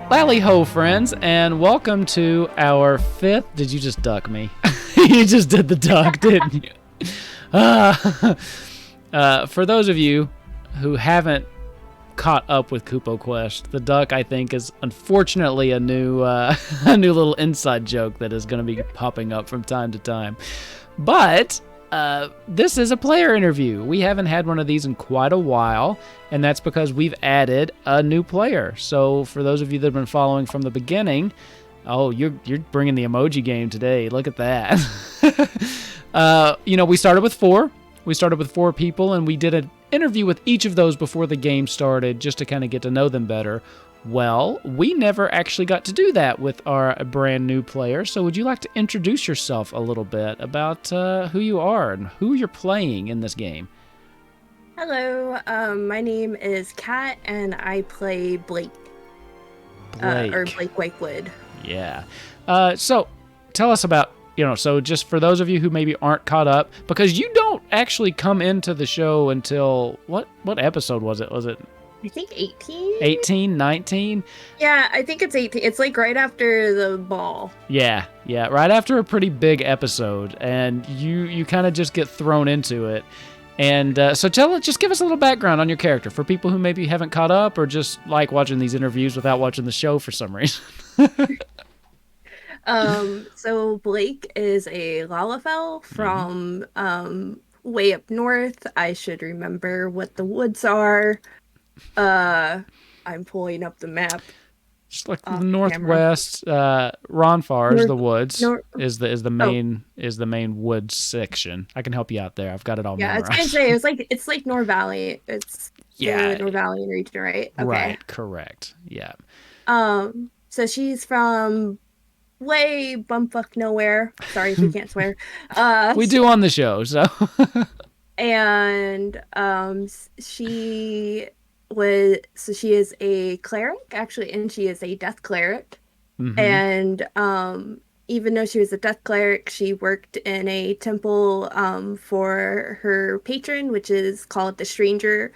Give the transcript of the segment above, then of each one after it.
Lally ho, friends, and welcome to our fifth. Did you just duck me? You just did the duck, didn't you? For those of you who haven't caught up with Kupo Quest, the duck, I think, is unfortunately a new little inside joke that is going to be popping up from time to time. But this is a player interview. We haven't had one of these in quite a while, and that's because we've added a new player. So for those of you that have been following from the beginning, oh, you're bringing the emoji game today. Look at that. We started with four. We started with four people, and we did an interview with each of those before the game started just to kind of get to know them better. Well, we never actually got to do that with our brand new player, so would you like to introduce yourself a little bit about who you are and who you're playing in this game? Hello, my name is Kat, and I play Blake. Blake. Or Blake Wytewood. Yeah. So tell us about, so just for those of you who maybe aren't caught up, because you don't actually come into the show until, what episode was it? Was it? I think 18? 18, 19? Yeah, I think it's 18. It's like right after the ball. Yeah, right after a pretty big episode, and you kind of just get thrown into it. And so just give us a little background on your character for people who maybe haven't caught up or just like watching these interviews without watching the show for some reason. So Blake is a Lalafell from way up north. I should remember what the woods are. I'm pulling up the map. Just like the northwest, Ronfar is the woods. Is the main woods section. I can help you out there. I've got it all memorized. Yeah, it's like Nor Valley. It's Nor Valley region, right? Okay. Right, correct. Yeah. So she's from way bumfuck nowhere. Sorry if we can't swear. We do on the show, so. And she is a cleric actually, and she is a death cleric. And even though she was a death cleric, she worked in a temple for her patron, which is called the Stranger,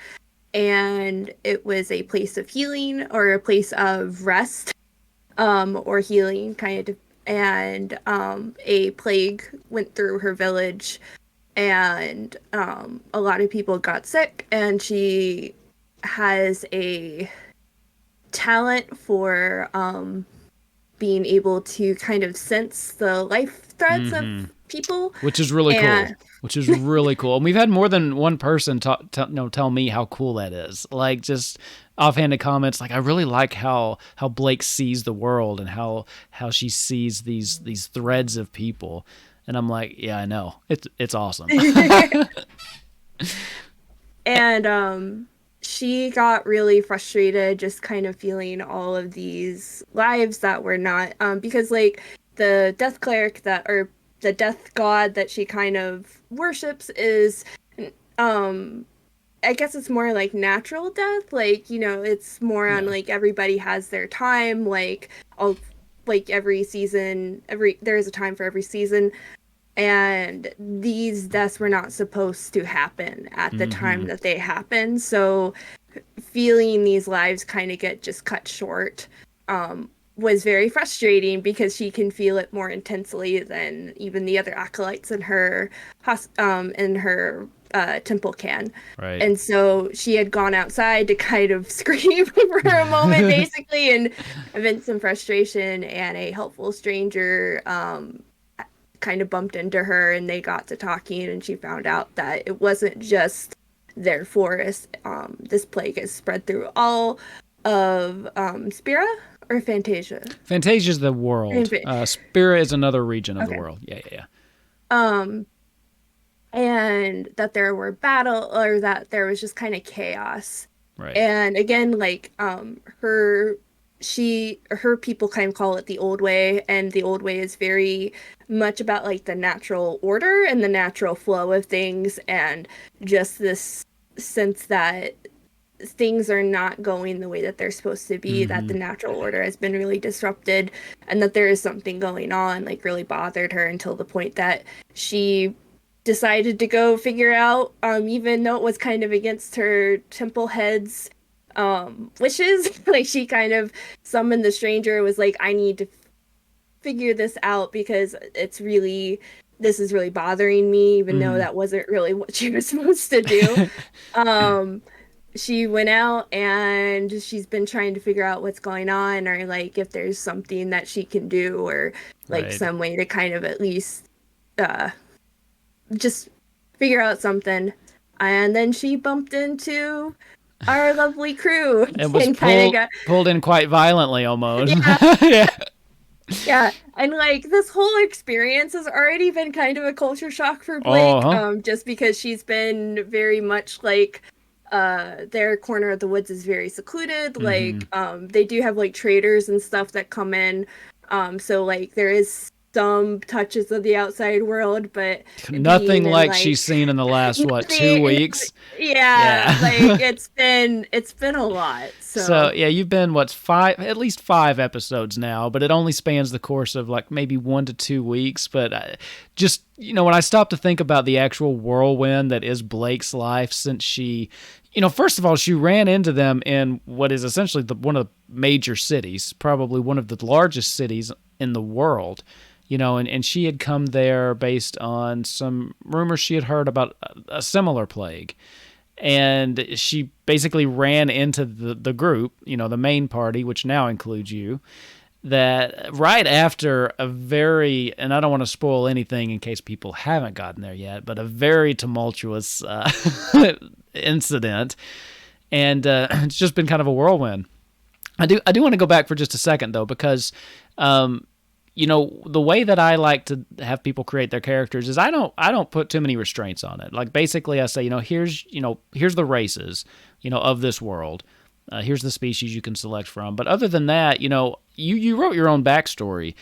and it was a place of healing or a place of rest or healing kind of. And a plague went through her village, and a lot of people got sick, and she has a talent for being able to kind of sense the life threads of people, which is really cool. And we've had more than one person tell me how cool that is. Like, just offhanded comments, like, I really like how Blake sees the world and how she sees these threads of people. And I'm like, yeah, I know. It's awesome. And she got really frustrated just kind of feeling all of these lives that were not, because like the death cleric or the death god that she kind of worships is, I guess it's more like natural death. Like, it's more on like everybody has their time, like every season, there is a time for every season. And these deaths were not supposed to happen at the time that they happen. So feeling these lives kind of get just cut short was very frustrating, because she can feel it more intensely than even the other acolytes in her temple can. Right. And so she had gone outside to kind of scream for a moment, basically, and vent some frustration, and a helpful stranger kind of bumped into her, and they got to talking, and she found out that it wasn't just their forest. This plague is spread through all of Spira or Fantasia. Fantasia's the world. Spira is another region of the world. Yeah. And that there were that there was just kind of chaos. Right. And again, like her people kind of call it the old way, and the old way is very much about like the natural order and the natural flow of things, and just this sense that things are not going the way that they're supposed to be, that the natural order has been really disrupted, and that there is something going on, like really bothered her, until the point that she decided to go figure out, even though it was kind of against her temple head's wishes. Like she kind of summoned the stranger, was like, I need to figure this out because this is really bothering me, even though that wasn't really what she was supposed to do. She went out and she's been trying to figure out what's going on, or like if there's something that she can do, or like some way to kind of at least just figure out something. And then she bumped into our lovely crew and was pulled in quite violently almost. Yeah. Yeah. Yeah, and like this whole experience has already been kind of a culture shock for Blake, just because she's been very much like their corner of the woods is very secluded. Like they do have like traders and stuff that come in, so like there is some touches of the outside world, but nothing like she's seen in the last 2 weeks. Yeah, like it's been a lot. So yeah, you've been at least 5 episodes now, but it only spans the course of like maybe 1 to 2 weeks. But just when I stop to think about the actual whirlwind that is Blake's life since she, first of all, she ran into them in what is essentially one of the major cities, probably one of the largest cities in the world. And she had come there based on some rumors she had heard about a similar plague. And she basically ran into the group, the main party, which now includes you, that right after a very, and I don't want to spoil anything in case people haven't gotten there yet, but a very tumultuous incident. And it's just been kind of a whirlwind. I do want to go back for just a second, though, because the way that I like to have people create their characters is I don't put too many restraints on it. Like basically I say, here's the races, of this world. Here's the species you can select from. But other than that, you wrote your own backstory.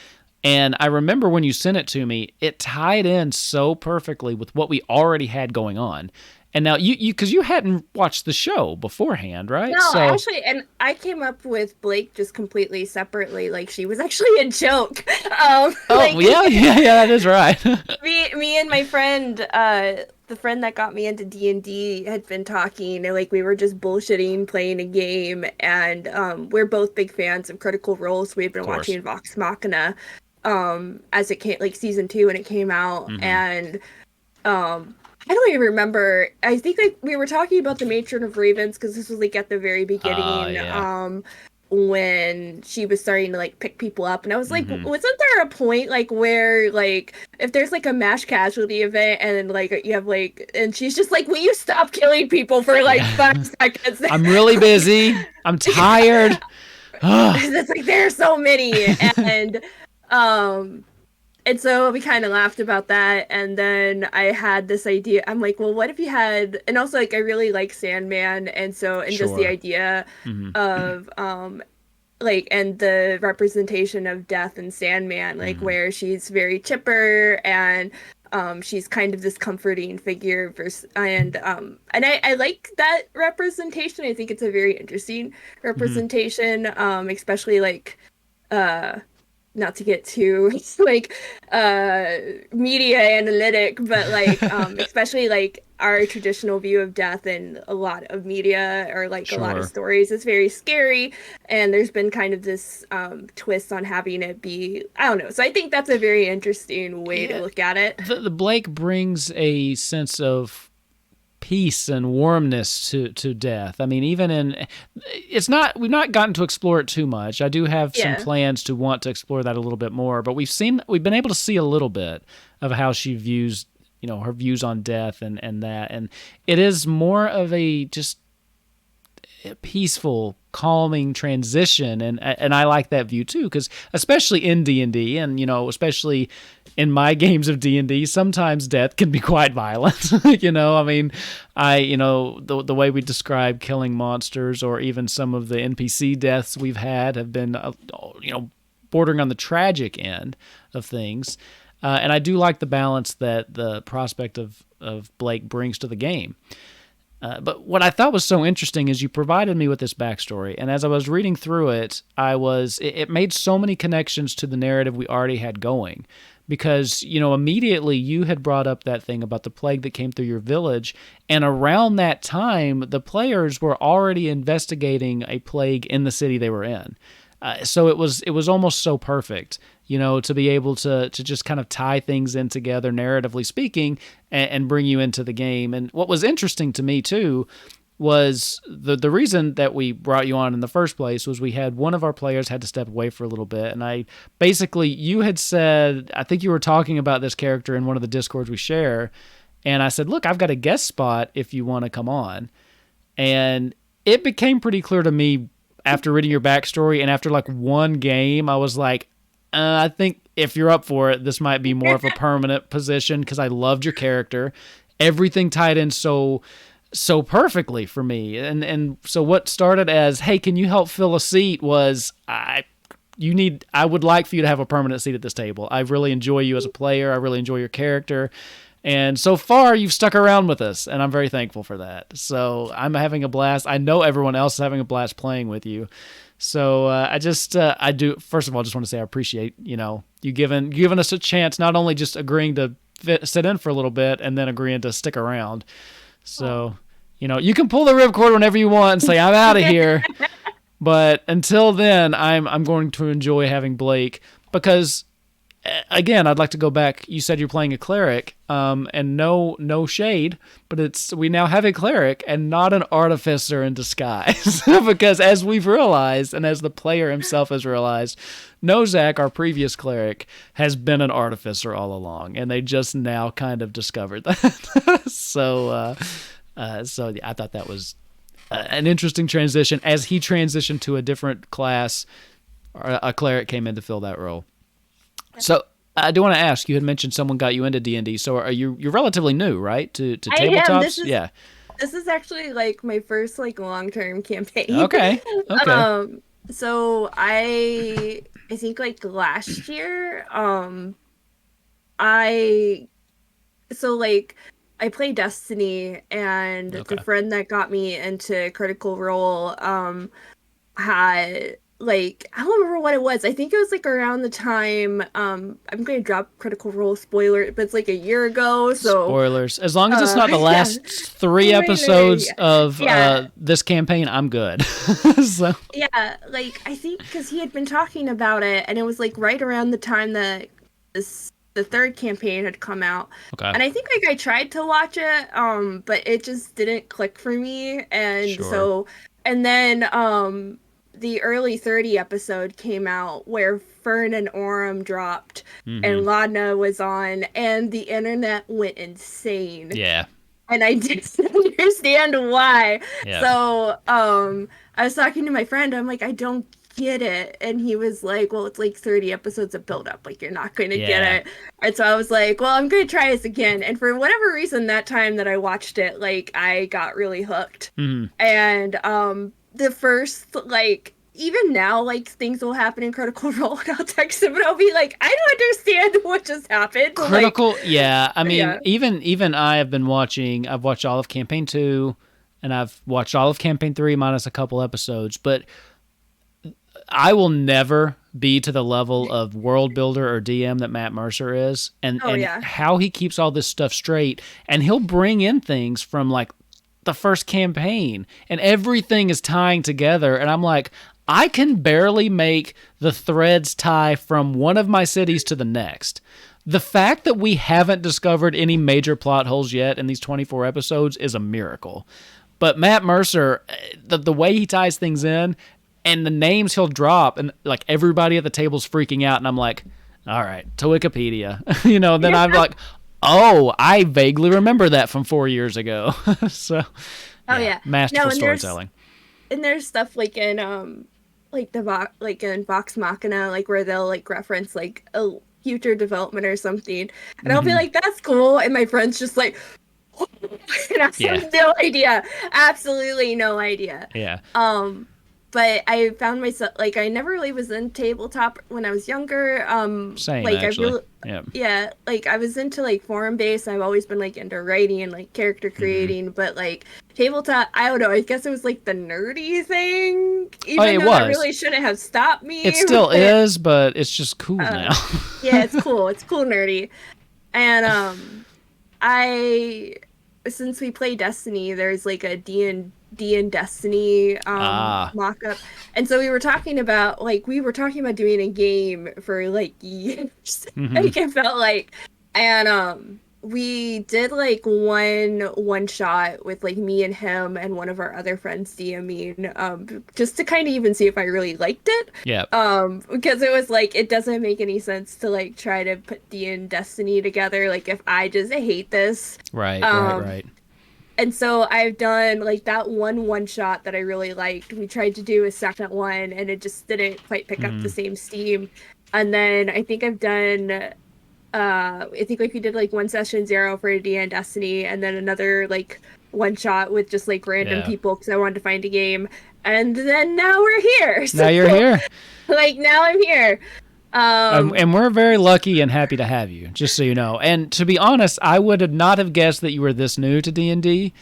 And I remember when you sent it to me, it tied in so perfectly with what we already had going on. And now because you hadn't watched the show beforehand, right? No, actually, and I came up with Blake just completely separately. Like she was actually a joke. Yeah, that is right. me and my friend, the friend that got me into D&D, had been talking, and like we were just bullshitting, playing a game, and we're both big fans of Critical Role, so we've been watching Vox Machina, as it came, like season 2 when it came out, and I don't even remember. I think like we were talking about the Matron of Ravens because this was like at the very beginning, when she was starting to like pick people up, and I was like, wasn't there a point like where like if there's like a mass casualty event and like you have like, and she's just like, will you stop killing people for like 5 seconds? I'm really busy. I'm tired. It's like there are so many, and so we kind of laughed about that, and then I had this idea. I'm like, well, what if you had, and also like I really like Sandman, and so just the idea of like, and the representation of death in Sandman, like where she's very chipper and she's kind of this comforting figure and I like that representation. I think it's a very interesting representation, especially like not to get too like media analytic, but like especially like our traditional view of death in a lot of media or like a lot of stories is very scary, and there's been kind of this twist on having it be, I don't know, so I think that's a very interesting way to look at it. The Blake brings a sense of peace and warmness to death. I mean, even in, we've not gotten to explore it too much. I do have some plans to want to explore that a little bit more, but we've been able to see a little bit of how she views, her views on death and that. And it is more of a just peaceful, calming transition, and I like that view too, because especially in D&D, and especially in my games of D&D, sometimes death can be quite violent. I mean, the way we describe killing monsters, or even some of the NPC deaths we've had have been bordering on the tragic end of things, and I do like the balance that the prospect of Blake brings to the game. But what I thought was so interesting is you provided me with this backstory, and as I was reading through it, it made so many connections to the narrative we already had going, because, immediately you had brought up that thing about the plague that came through your village. And around that time, the players were already investigating a plague in the city they were in. So it was almost so perfect, to be able to just kind of tie things in together, narratively speaking, and bring you into the game. And what was interesting to me, too, was the reason that we brought you on in the first place was we had one of our players had to step away for a little bit. And you had said, I think you were talking about this character in one of the Discords we share. And I said, look, I've got a guest spot if you want to come on. And it became pretty clear to me after reading your backstory and after like one game, I was like, I think if you're up for it, this might be more of a permanent position because I loved your character. Everything tied in so perfectly for me. And so what started as, hey, can you help fill a seat was I would like for you to have a permanent seat at this table. I really enjoy you as a player. I really enjoy your character. And so far, you've stuck around with us, and I'm very thankful for that. So I'm having a blast. I know everyone else is having a blast playing with you. So I do. First of all, just want to say I appreciate you giving us a chance, not only just agreeing to sit in for a little bit and then agreeing to stick around. So you can pull the ripcord whenever you want and say I'm out of here. But until then, I'm going to enjoy having Blake because. Again, I'd like to go back. You said you're playing a cleric, and no shade, but we now have a cleric and not an artificer in disguise. Because as we've realized, and as the player himself has realized, Nozak, our previous cleric, has been an artificer all along, and they just now kind of discovered that. So yeah, I thought that was an interesting transition. As he transitioned to a different class, a cleric came in to fill that role. So I do want to ask. You had mentioned someone got you into D&D. So you're relatively new, right, to tabletops? Yeah. This is actually like my first like long-term campaign. Okay. So I think like last year, I play Destiny, and the friend that got me into Critical Role had. Like, I don't remember what it was. I think it was like around the time, I'm going to drop Critical Role spoiler, but it's like a year ago, so. Spoilers. As long as it's not the last 3 episodes of this campaign, I'm good. So. Yeah, like, I think because he had been talking about it, and it was like right around the time that the third campaign had come out. Okay. And I think like I tried to watch it, but it just didn't click for me. And so, and then, the early 30 episode came out where Fern and Orem dropped and Ladna was on, and the internet went insane. Yeah. And I didn't understand why. Yeah. So I was talking to my friend. I'm like, I don't get it. And he was like, well, it's like 30 episodes of build up. Like, you're not going to get it. And so I was like, well, I'm going to try this again. And for whatever reason, that time that I watched it, like, I got really hooked. And the first, like, even now, like, things will happen in Critical Role, and I'll text him, and I'll be like, I don't understand what just happened. Critical, like, yeah. I mean, even I have been watching, I've watched all of Campaign 2, and I've watched all of Campaign 3 minus a couple episodes, but I will never be to the level of world builder or DM that Matt Mercer is, and how he keeps all this stuff straight, and he'll bring in things from, like, the first campaign, and everything is tying together, and I'm like, I can barely make the threads tie from one of my cities to the next. The fact that we haven't discovered any major plot holes yet in these 24 episodes is a miracle. But Matt Mercer, the way he ties things in and the names he'll drop, and like everybody at the table's freaking out, and I'm like, all right, to Wikipedia. Then I'm like, oh, I vaguely remember that from 4 years ago. So, masterful storytelling. And there's stuff like in in Vox Machina, like where they'll like reference like a future development or something, and I'll be like, "That's cool," and my friend's just like, and I have no idea, absolutely no idea. Yeah. but I found myself like I never really was in tabletop when I was younger. Same, Like I actually. really, Yeah. yeah, like I was into like forum based. I've always been like into writing and like character creating, but like tabletop, I don't know. I guess it was like the nerdy thing, Oh, even it though that was. really shouldn't have stopped me. It still But, is, but it's just cool now. yeah, it's cool. It's cool nerdy, and I since we play Destiny, there's like a D and Destiny Ah. mock-up. And so we were talking about doing a game for like years. Like it felt like, and we did like one shot with like me and him and one of our other friends DMing, just to kind of even see if I really liked it. Yeah. Because it was like it doesn't make any sense to like try to put D and Destiny together, like if I just hate this. Right. And so I've done like that one shot that I really liked. We tried to do a second one and it just didn't quite pick up the same steam. And then I think I've done I think like we did like one session 0 for D and Destiny, and then another like one shot with just like random people because I wanted to find a game. And then now we're here. So, now you're here. Like now I'm here. And we're very lucky and happy to have you, just so you know. And to be honest, I would not have guessed that you were this new to D&D,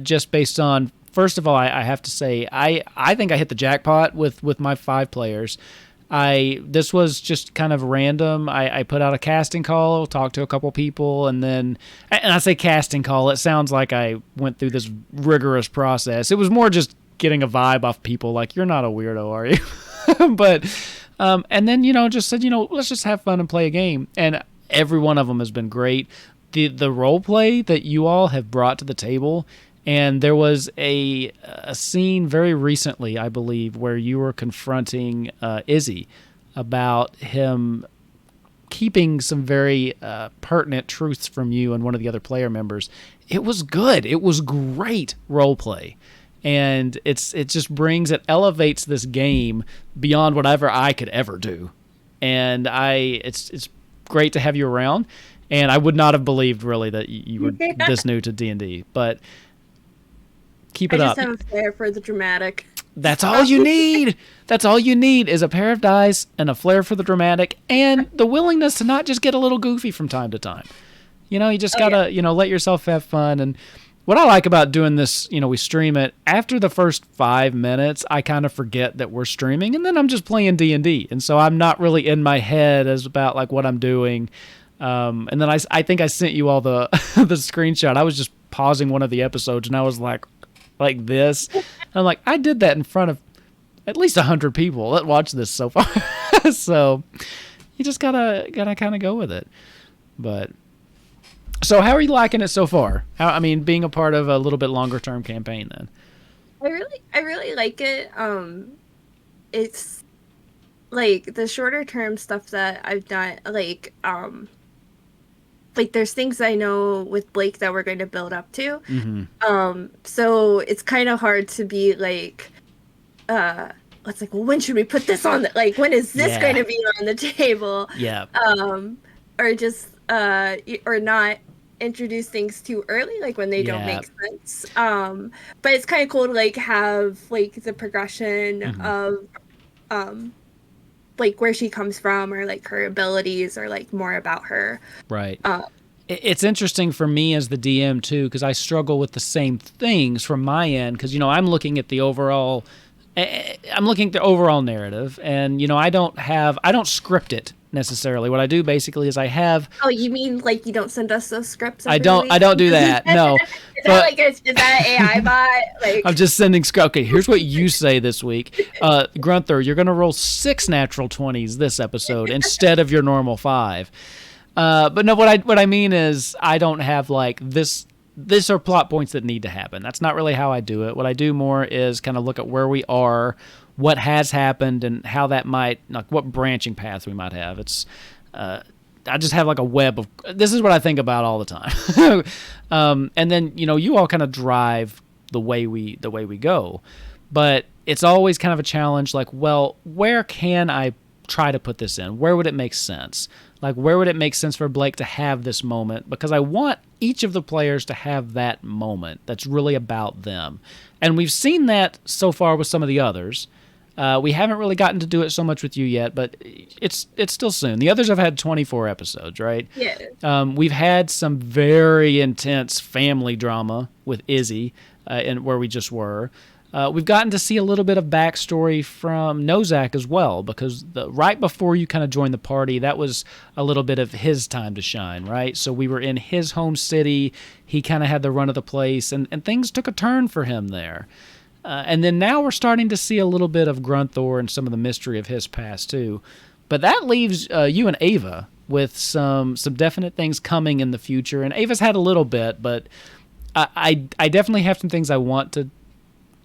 just based on, first of all, I have to say, I think I hit the jackpot with my 5 players. This was just kind of random. I put out a casting call, talked to a couple people, and I say casting call, it sounds like I went through this rigorous process. It was more just getting a vibe off people, like, you're not a weirdo, are you? But... and then, just said, let's just have fun and play a game. And every one of them has been great. The role play that you all have brought to the table, and there was a scene very recently, I believe, where you were confronting Izzy about him keeping some very pertinent truths from you and one of the other player members. It was good. It was great role play. And it elevates this game beyond whatever I could ever do. And it's great to have you around. And I would not have believed really that you were this new to D&D, but keep it up. I just have a flair for the dramatic. That's all you need. That's all you need is a pair of dice and a flair for the dramatic and the willingness to not just get a little goofy from time to time. You just gotta, let yourself have fun. And what I like about doing this, we stream it, after the first 5 minutes, I kind of forget that we're streaming, and then I'm just playing D&D. And so I'm not really in my head as about like what I'm doing. And then I think I sent you all the the screenshot. I was just pausing one of the episodes, and I was like this. And I'm like, I did that in front of at least 100 people that watched this so far. So you just gotta kind of go with it. But... So how are you liking it so far? Being a part of a little bit longer term campaign then. I really like it. It's like the shorter term stuff that I've done, like there's things I know with Blake that we're going to build up to. So it's kind of hard to be like, it's like, well, when should we put this on? When is this going to be on the table? Yeah. Or just or not introduce things too early, like when they don't make sense. But it's kind of cool to like have like the progression of like where she comes from, or like her abilities, or like more about her. Right. It's interesting for me as the DM too, because I struggle with the same things from my end, because I'm looking at the overall narrative, and I don't script it necessarily. What I do basically is I have... Oh, you mean like you don't send us those scripts? I don't do that. No. Is that AI bot? I'm just sending script. Okay, here's what you say this week. Grunther, you're going to roll 6 natural 20s this episode instead of your normal 5. But no, what I mean is I don't have like this are plot points that need to happen. That's not really how I do it. What I do more is kind of look at where we are, what has happened, and how that might, like, what branching path we might have. It's I just have like a web of, this is what I think about all the time. And then, you all kind of drive the way we go. But it's always kind of a challenge, like, well, where can I try to put this in? Where would it make sense? Like, where would it make sense for Blake to have this moment? Because I want each of the players to have that moment that's really about them. And we've seen that so far with some of the others. We haven't really gotten to do it so much with you yet, but it's still soon. The others have had 24 episodes, right? Yeah. We've had some very intense family drama with Izzy, and where we just were. We've gotten to see a little bit of backstory from Nozak as well, because right before you kind of joined the party, that was a little bit of his time to shine, right? So we were in his home city. He kind of had the run of the place, and things took a turn for him there. And then now we're starting to see a little bit of Grunthor and some of the mystery of his past too. But that leaves you and Ava with some definite things coming in the future. And Ava's had a little bit, but I definitely have some things I want to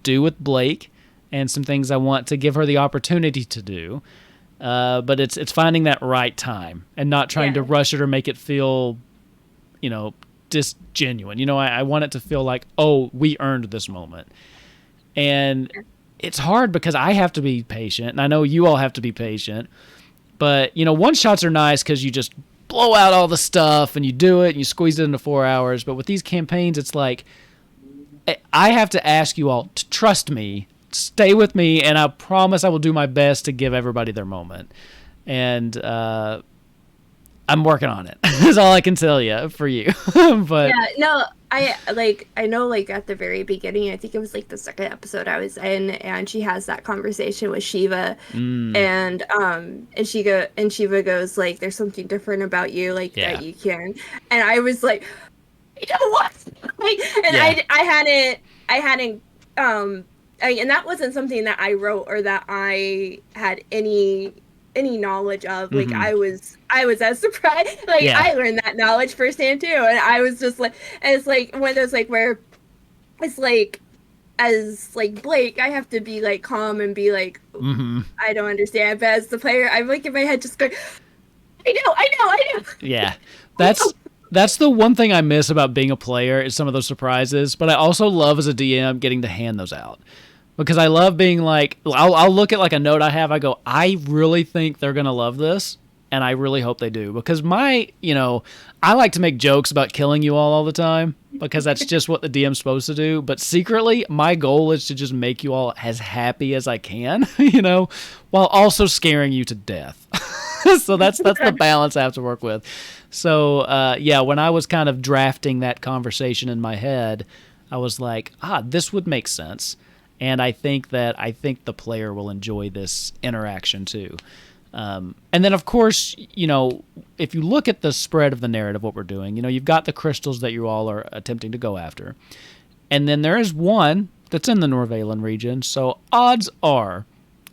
do with Blake and some things I want to give her the opportunity to do. But it's finding that right time and not trying to rush it or make it feel, disgenuine. I want it to feel like, oh, we earned this moment. And it's hard because I have to be patient, and I know you all have to be patient. But, one-shots are nice because you just blow out all the stuff, and you do it, and you squeeze it into 4 hours. But with these campaigns, it's like, I have to ask you all to trust me, stay with me, and I promise I will do my best to give everybody their moment. And I'm working on it. That's all I can tell you for you. But yeah, no, I know at the very beginning, I think it was the second episode I was in, and she has that conversation with Shiva, and Shiva goes there's something different about you that you can, and I was like, you know what? I hadn't and that wasn't something that I wrote or that I had any knowledge of. I was as surprised. I learned that knowledge firsthand too, and I was just and it's one of those where it's as Blake, I have to be calm and be I don't understand, but as the player, I'm in my head just going, I know. Yeah, that's the one thing I miss about being a player is some of those surprises, but I also love as a DM getting to hand those out. Because I love being I'll look at a note I have, I go, I really think they're going to love this, and I really hope they do. Because I like to make jokes about killing you all the time, because that's just what the DM's supposed to do. But secretly, my goal is to just make you all as happy as I can, while also scaring you to death. So that's the balance I have to work with. So, when I was kind of drafting that conversation in my head, I was like, this would make sense. And I think the player will enjoy this interaction too. And then, of course, if you look at the spread of the narrative, what we're doing, you've got the crystals that you all are attempting to go after. And then there is one that's in the Norvalen region. So odds are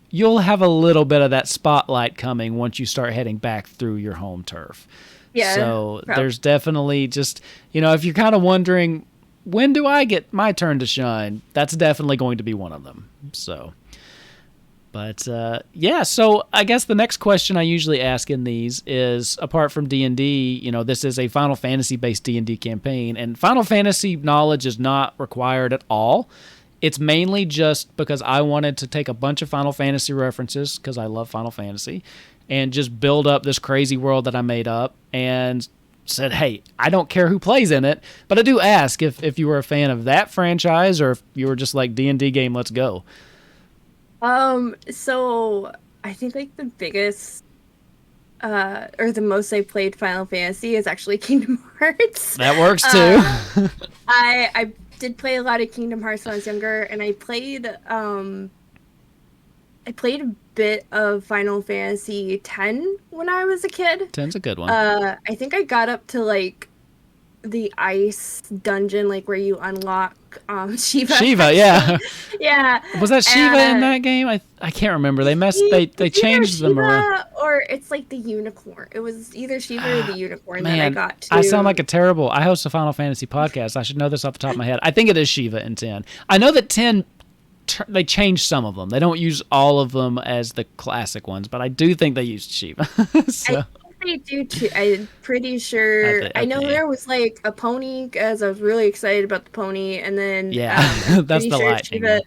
you'll have a little bit of that spotlight coming once you start heading back through your home turf. Yeah. So there's definitely just, if you're kind of wondering, when do I get my turn to shine? That's definitely going to be one of them. So, but so I guess the next question I usually ask in these is, apart from D&D, this is a Final Fantasy-based D&D campaign, and Final Fantasy knowledge is not required at all. It's mainly just because I wanted to take a bunch of Final Fantasy references, because I love Final Fantasy, and just build up this crazy world that I made up, and said, hey, I don't care who plays in it, but I do ask if you were a fan of that franchise or if you were just D&D game, let's go. So I think the biggest or the most I played Final Fantasy is actually Kingdom Hearts. That works too. I did play a lot of Kingdom Hearts when I was younger, and I played a bit of Final Fantasy X when I was a kid. 10's a good one. I think I got up to the ice dungeon, where you unlock Shiva. Shiva, yeah. Yeah. Was that Shiva in that game? I can't remember. They changed them around. Or it's the unicorn. It was either Shiva or the unicorn that I got to. I sound like I host a Final Fantasy podcast. I should know this off the top of my head. I think it is Shiva in 10. I know that 10, they changed some of them. They don't use all of them as the classic ones, but I do think they used Shiva. So. They do too. I'm pretty sure. I know there was a pony, as I was really excited about the pony, and then that's the lightning.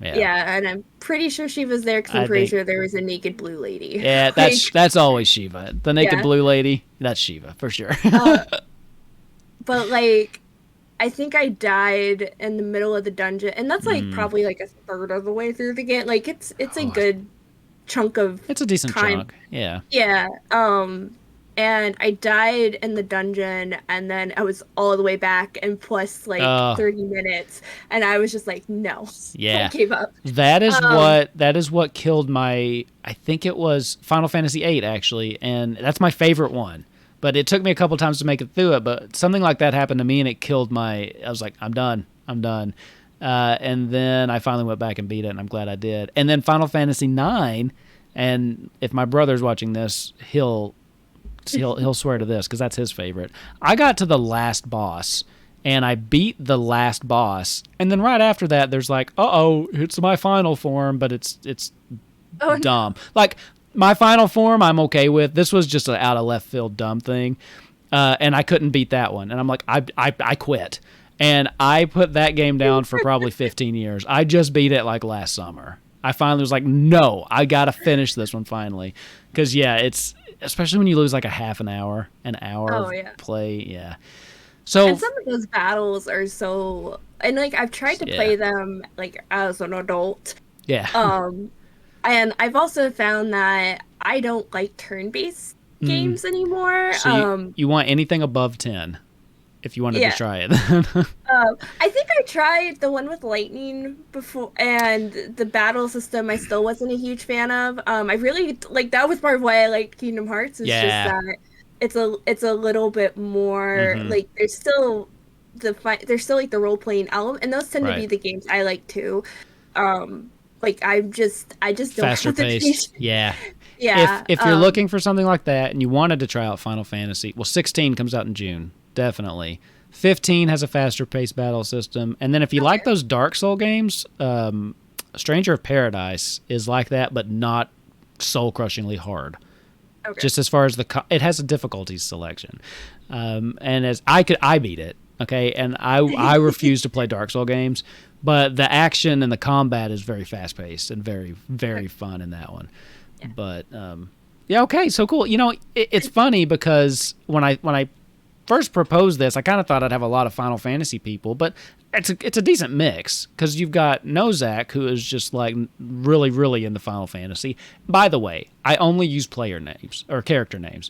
Yeah. Yeah, and I'm pretty sure Shiva's there because I'm I pretty think. sure there was a naked blue lady. Yeah, Like, that's always Shiva. The naked yeah. blue lady, that's Shiva for sure. Uh, but like, I think I died in the middle of the dungeon, and that's like Mm. probably like a third of the way through the game. Like, it's a Oh, good chunk of it's a decent time. chunk. Yeah. Yeah. And I died in the dungeon, and then I was all the way back, and plus like Uh, 30 minutes, and I was just like, no, I yeah. gave up. Um, That is what killed my. I think it was Final Fantasy VIII actually, and that's my favorite one. But it took me a couple times to make it through it. But something like that happened to me, and it killed my. I was like, I'm done. I'm done. And then I finally went back and beat it, and I'm glad I did. And then Final Fantasy IX, and if my brother's watching this, he'll swear to this because that's his favorite. I got to the last boss and I beat the last boss, and then right after that, there's like, it's my final form, but it's oh, dumb. Like my final form, I'm okay with. This was just an out of left field dumb thing, and I couldn't beat that one, and I'm like, I quit, and I put that game down for probably 15 years. I just beat it like last summer. I finally was like, no, I gotta finish this one finally, because yeah, it's especially when you lose like a half an hour oh of yeah. play, yeah. So And some of those battles are so, and like I've tried to yeah, play them like as an adult. yeah. Um, and I've also found that I don't like turn-based Mm. games anymore. So you want anything above 10 if you wanted to Yeah. try it. I think I tried the one with lightning before, and the battle system I still wasn't a huge fan of. I really like that was part of why I like Kingdom Hearts. Is just Yeah. that it's a little bit more Mm-hmm. like there's still like the role playing element, and those tend to be Right. the games I like too. Like I just don't Faster have the paced. patience. Yeah. Yeah. If you're looking for something like that and you wanted to try out Final Fantasy, well, 16 comes out in June, definitely. 15 has a faster paced battle system, and then if you like Okay. those Dark Soul games, Stranger of Paradise is like that, but not soul crushingly hard. Okay. Just as far as it has a difficulty selection, and as I beat it, okay, and I refuse to play Dark Soul games, but the action and the combat is very fast paced and very very fun in that one. Yeah. But yeah, okay, so cool. You know, it's funny because when I first proposed this, I kind of thought I'd have a lot of Final Fantasy people, but it's a decent mix because you've got Nozak, who is just like really really into Final Fantasy. By the way, I only use player names or character names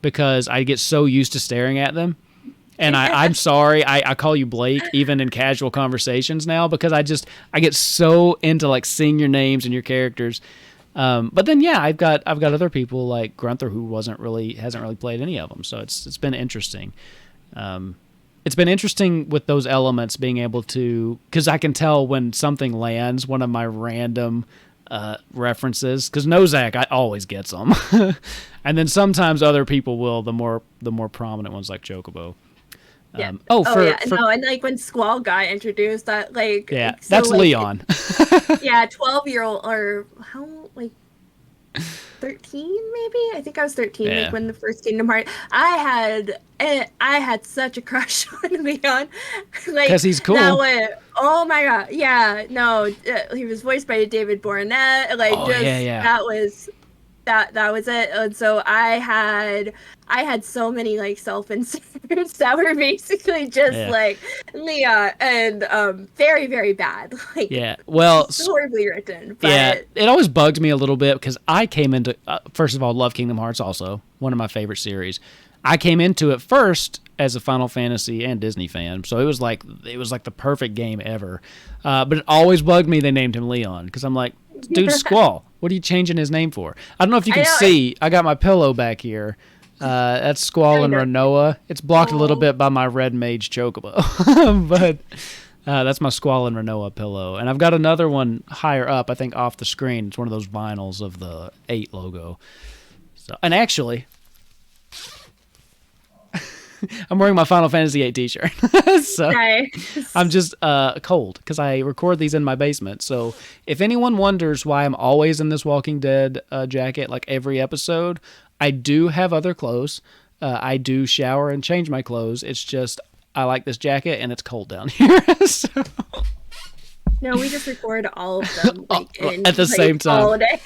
because I get so used to staring at them. And I'm sorry, I call you Blake even in casual conversations now because I get so into like seeing your names and your characters. But then yeah, I've got other people like Grunther who hasn't really played any of them, so it's been interesting. It's been interesting with those elements being able to, because I can tell when something lands, one of my random references, because Nozak I always gets them, and then sometimes other people will, the more prominent ones like Chocobo. Yeah. For No, and like when Squall got introduced, that yeah, like, so that's like Leon. yeah, 12-year-old or how like 13 maybe? I think I was 13 Yeah. like when the first Kingdom Hearts. I had such a crush on Leon. Like 'Cause he's cool. that was, oh my god. Yeah, no, he was voiced by David Boreanaz. Like Oh just yeah, yeah. that was it. And so I had so many like self-inserts that were basically just Yeah. like Leah and very very bad. Like Yeah. Well, just horribly written. But yeah, it always bugged me a little bit because I came into first of all, love Kingdom Hearts, also one of my favorite series. I came into it first as a Final Fantasy and Disney fan, so it was like the perfect game ever. But it always bugged me they named him Leon because I'm like, dude, Squall. What are you changing his name for? I don't know if you can see. I got my pillow back here. That's Squall and Renoa. It's blocked a little bit by my red mage Chocobo, but that's my Squall and Renoa pillow. And I've got another one higher up, I think off the screen. It's one of those vinyls of the 8 logo. So, and actually, I'm wearing my Final Fantasy VIII t-shirt. So nice. I'm just cold because I record these in my basement. So if anyone wonders why I'm always in this Walking Dead jacket, like every episode, I do have other clothes. I do shower and change my clothes. It's just I like this jacket and it's cold down here. So No, we just record all of them like in at the same time. All day.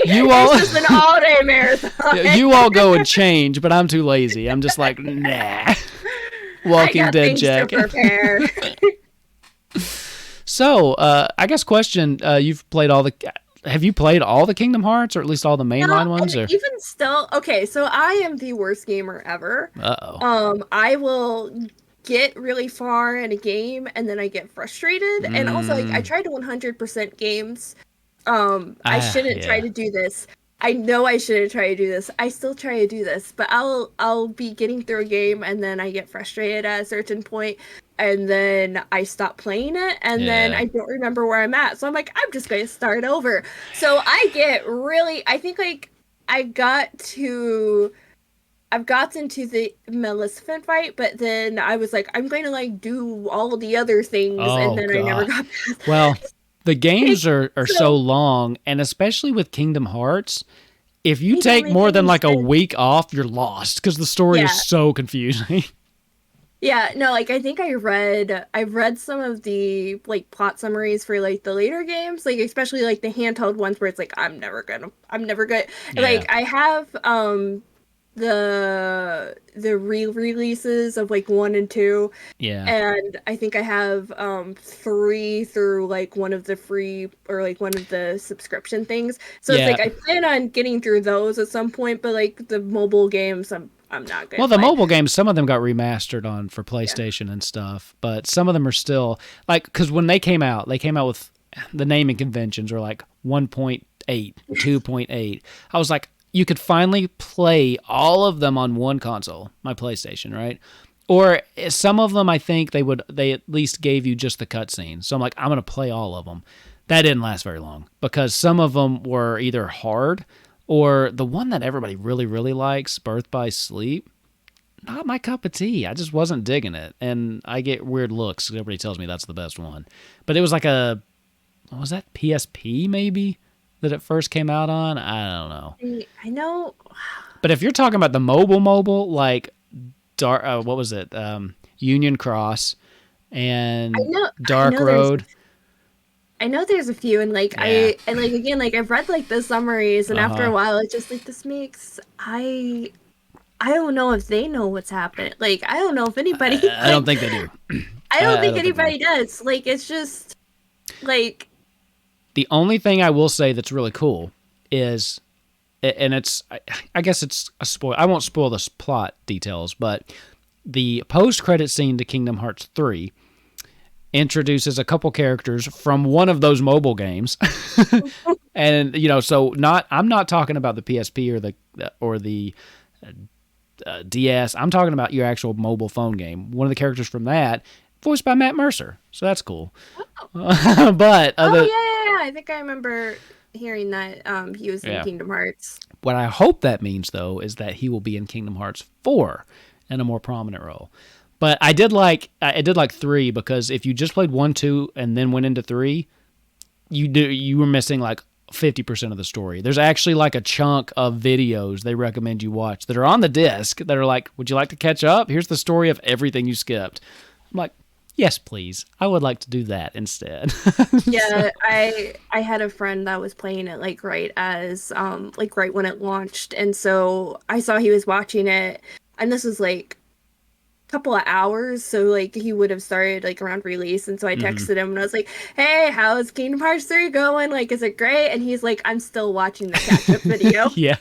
You all, it's just an all-day marathon. You all go and change, but I'm too lazy. I'm just like, nah. Walking Dead Jack. To prepare. So, I guess question: you've played all the? Have you played all the Kingdom Hearts, or at least all the mainline ones? Or? Even still, okay. So I am the worst gamer ever. I will get really far in a game and then I get frustrated, and also like I try to 100% games. I shouldn't try to do this. I know I shouldn't try to do this. I still try to do this, but I'll be getting through a game and then I get frustrated at a certain point, and then I stop playing it, and then I don't remember where I'm at. So I'm like, I'm just going to start over. So I get really, I think like I've gotten to the Maleficent fight, but then I was like, I'm going to like do all the other things, and then I never got past. Well, the games are so long, and especially with Kingdom Hearts, if you take more than like a week off, you're lost because the story is so confusing. Yeah, no, like I think I've read some of the like plot summaries for like the later games, like especially like the handheld ones where it's like I'm never good. Yeah. Like I have the re-releases of like 1 and 2. Yeah. And I think I have 3 through like one of the free or like one of the subscription things. So it's like I plan on getting through those at some point, but like the mobile games I'm not good. Well, the mobile games, some of them got remastered for PlayStation and stuff, but some of them are still like, because when they came out with the naming conventions were like 1.8, 2.8. I was like, you could finally play all of them on one console, my PlayStation, right? Or some of them, I think they at least gave you just the cutscenes. So I'm like, I'm going to play all of them. That didn't last very long because some of them were either hard, or the one that everybody really, really likes, Birth by Sleep, not my cup of tea. I just wasn't digging it. And I get weird looks. Everybody tells me that's the best one. But it was like what was that, PSP maybe, that it first came out on? I don't know. I know. But if you're talking about the mobile, like, what was it? Union Cross and Dark Road. I know there's a few, and like again, like I've read like the summaries, and after a while, it's just like this makes I don't know if they know what's happening. Like I don't know if anybody. I don't think they do. I don't think anybody does. Like it's just like. The only thing I will say that's really cool is, and I guess it's a spoil. I won't spoil the plot details, but the post-credit scene to Kingdom Hearts 3 introduces a couple characters from one of those mobile games. And so I'm not talking about the PSP or the DS. I'm talking about your actual mobile phone game. One of the characters from that, voiced by Matt Mercer. So that's cool. Oh. But I think I remember hearing that he was in Kingdom Hearts. What I hope that means, though, is that he will be in Kingdom Hearts 4 in a more prominent role. But I did like 3 because if you just played 1, 2, and then went into 3, you were missing like 50% of the story. There's actually like a chunk of videos they recommend you watch that are on the disc that are like, would you like to catch up? Here's the story of everything you skipped. I'm like, yes, please. I would like to do that instead. Yeah, I had a friend that was playing it like right when it launched, and so I saw he was watching it, and this was like couple of hours, so like he would have started like around release, and so I texted him and I was like, hey, how's Kingdom Hearts 3 going, like is it great? And he's like, I'm still watching the catch-up video. Yeah.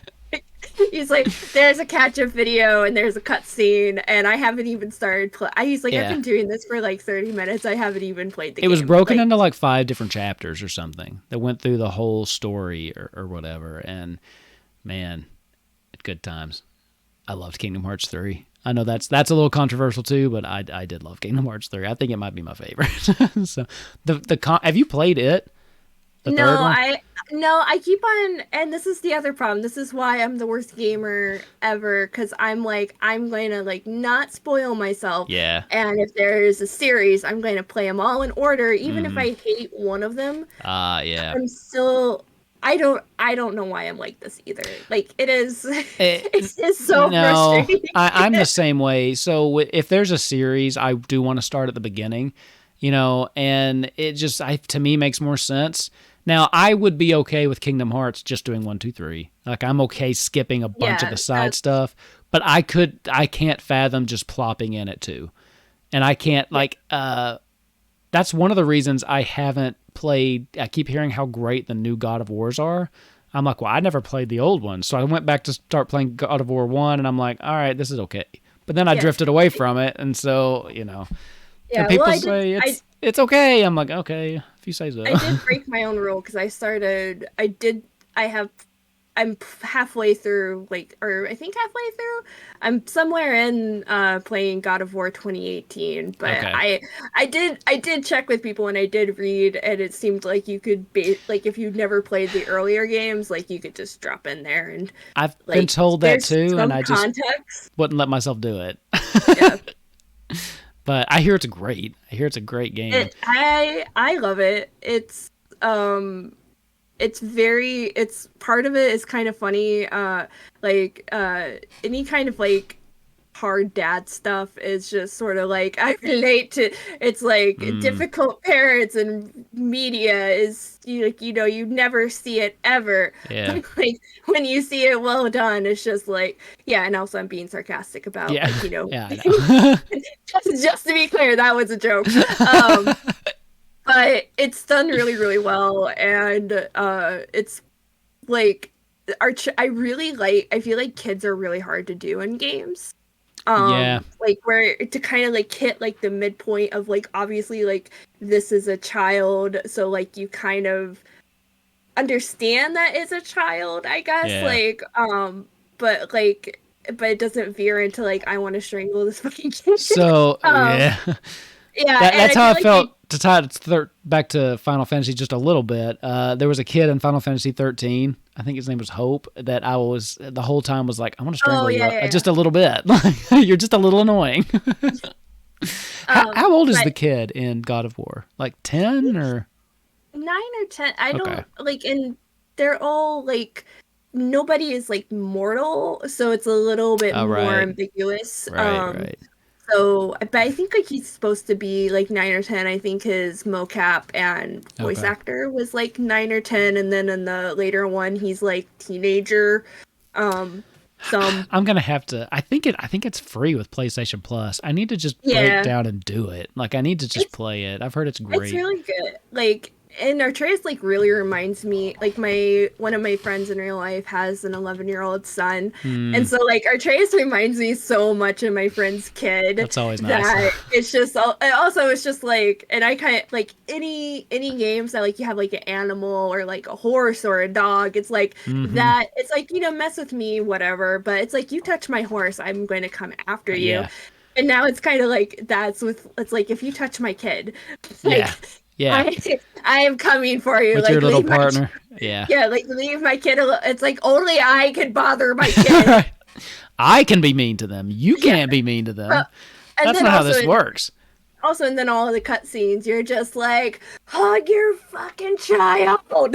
He's like, there's a catch-up video and there's a cutscene and I haven't even started he's like, I've been doing this for like 30 minutes, I haven't even played the game. It was broken into like 5 different chapters or something that went through the whole story or whatever, and man, good times. I loved Kingdom Hearts 3. I know that's a little controversial too, but I did love Kingdom Hearts 3. I think it might be my favorite. So have you played it? I keep on, and this is the other problem. This is why I'm the worst gamer ever, because I'm like, I'm going to like not spoil myself. Yeah. And if there's a series, I'm going to play them all in order, even if I hate one of them. Yeah. I'm still. I don't know why I'm like this either. Like it's so frustrating. I'm the same way. So if there's a series, I do want to start at the beginning, and it just to me makes more sense. Now, I would be okay with Kingdom Hearts just doing 1, 2, 3. Like, I'm okay skipping a bunch of the side stuff, but I can't fathom just plopping in at 2. And I can't, that's one of the reasons I haven't played. I keep hearing how great the new God of Wars are. I'm like, well, I never played the old one. So I went back to start playing God of War 1, and I'm like, all right, this is okay. But then I drifted away from it, and so, and people say it's okay. I'm like, okay, if you say so. I did break my own rule because I'm halfway through, I think halfway through. I'm somewhere in playing God of War 2018, but okay. I did check with people and I did read, and it seemed like you could if you'd never played the earlier games, you could just drop in there. And I've been told that too, and I just wouldn't let myself do it. Yeah. But I hear it's great. I hear it's a great game. I love it. It's part of it is kind of funny. Any kind of hard dad stuff is just sort of I relate to. It's difficult parents and media is you never see it ever. Yeah. When you see it well done, it's just and also I'm being sarcastic about Yeah, I know. just to be clear, that was a joke. But it's done really, really well, and it's I feel like kids are really hard to do in games. Where to kind of hit the midpoint of obviously this is a child, so you kind of understand that it's a child, I guess. Yeah. But it doesn't veer into I want to strangle this fucking kid. So yeah. Yeah, that's how I felt. To tie it back to Final Fantasy just a little bit, there was a kid in Final Fantasy 13, I think his name was Hope, that I was the whole time was like, I want to strangle you just a little bit. You're just a little annoying. How old is the kid in God of War? 10 or 9 or 10? I don't and they're all nobody is mortal, so it's a little bit more ambiguous. Right. So, but I think he's supposed to be 9 or 10. I think his mocap and voice actor was 9 or 10, and then in the later one he's teenager. I'm gonna have to. I think it's free with PlayStation Plus. I need to just break down and do it. I need to just play it. I've heard it's great. It's really good. And Artreus really reminds me one of my friends in real life has an 11-year-old son, and so Artreus reminds me so much of my friend's kid. That's always nice. That it's just also it's just and I kind of any games that you have an animal or a horse or a dog. It's that it's mess with me, whatever, but it's you touch my horse, I'm going to come after you. Yeah. And now it's kind of that's with it's if you touch my kid, yeah. I am coming for you. With your little partner. Yeah. Yeah, leave my kid alone. It's only I can bother my kid. I can be mean to them. You can't be mean to them. That's not how this works. Also, and then all of the cutscenes, you're just hug your fucking child.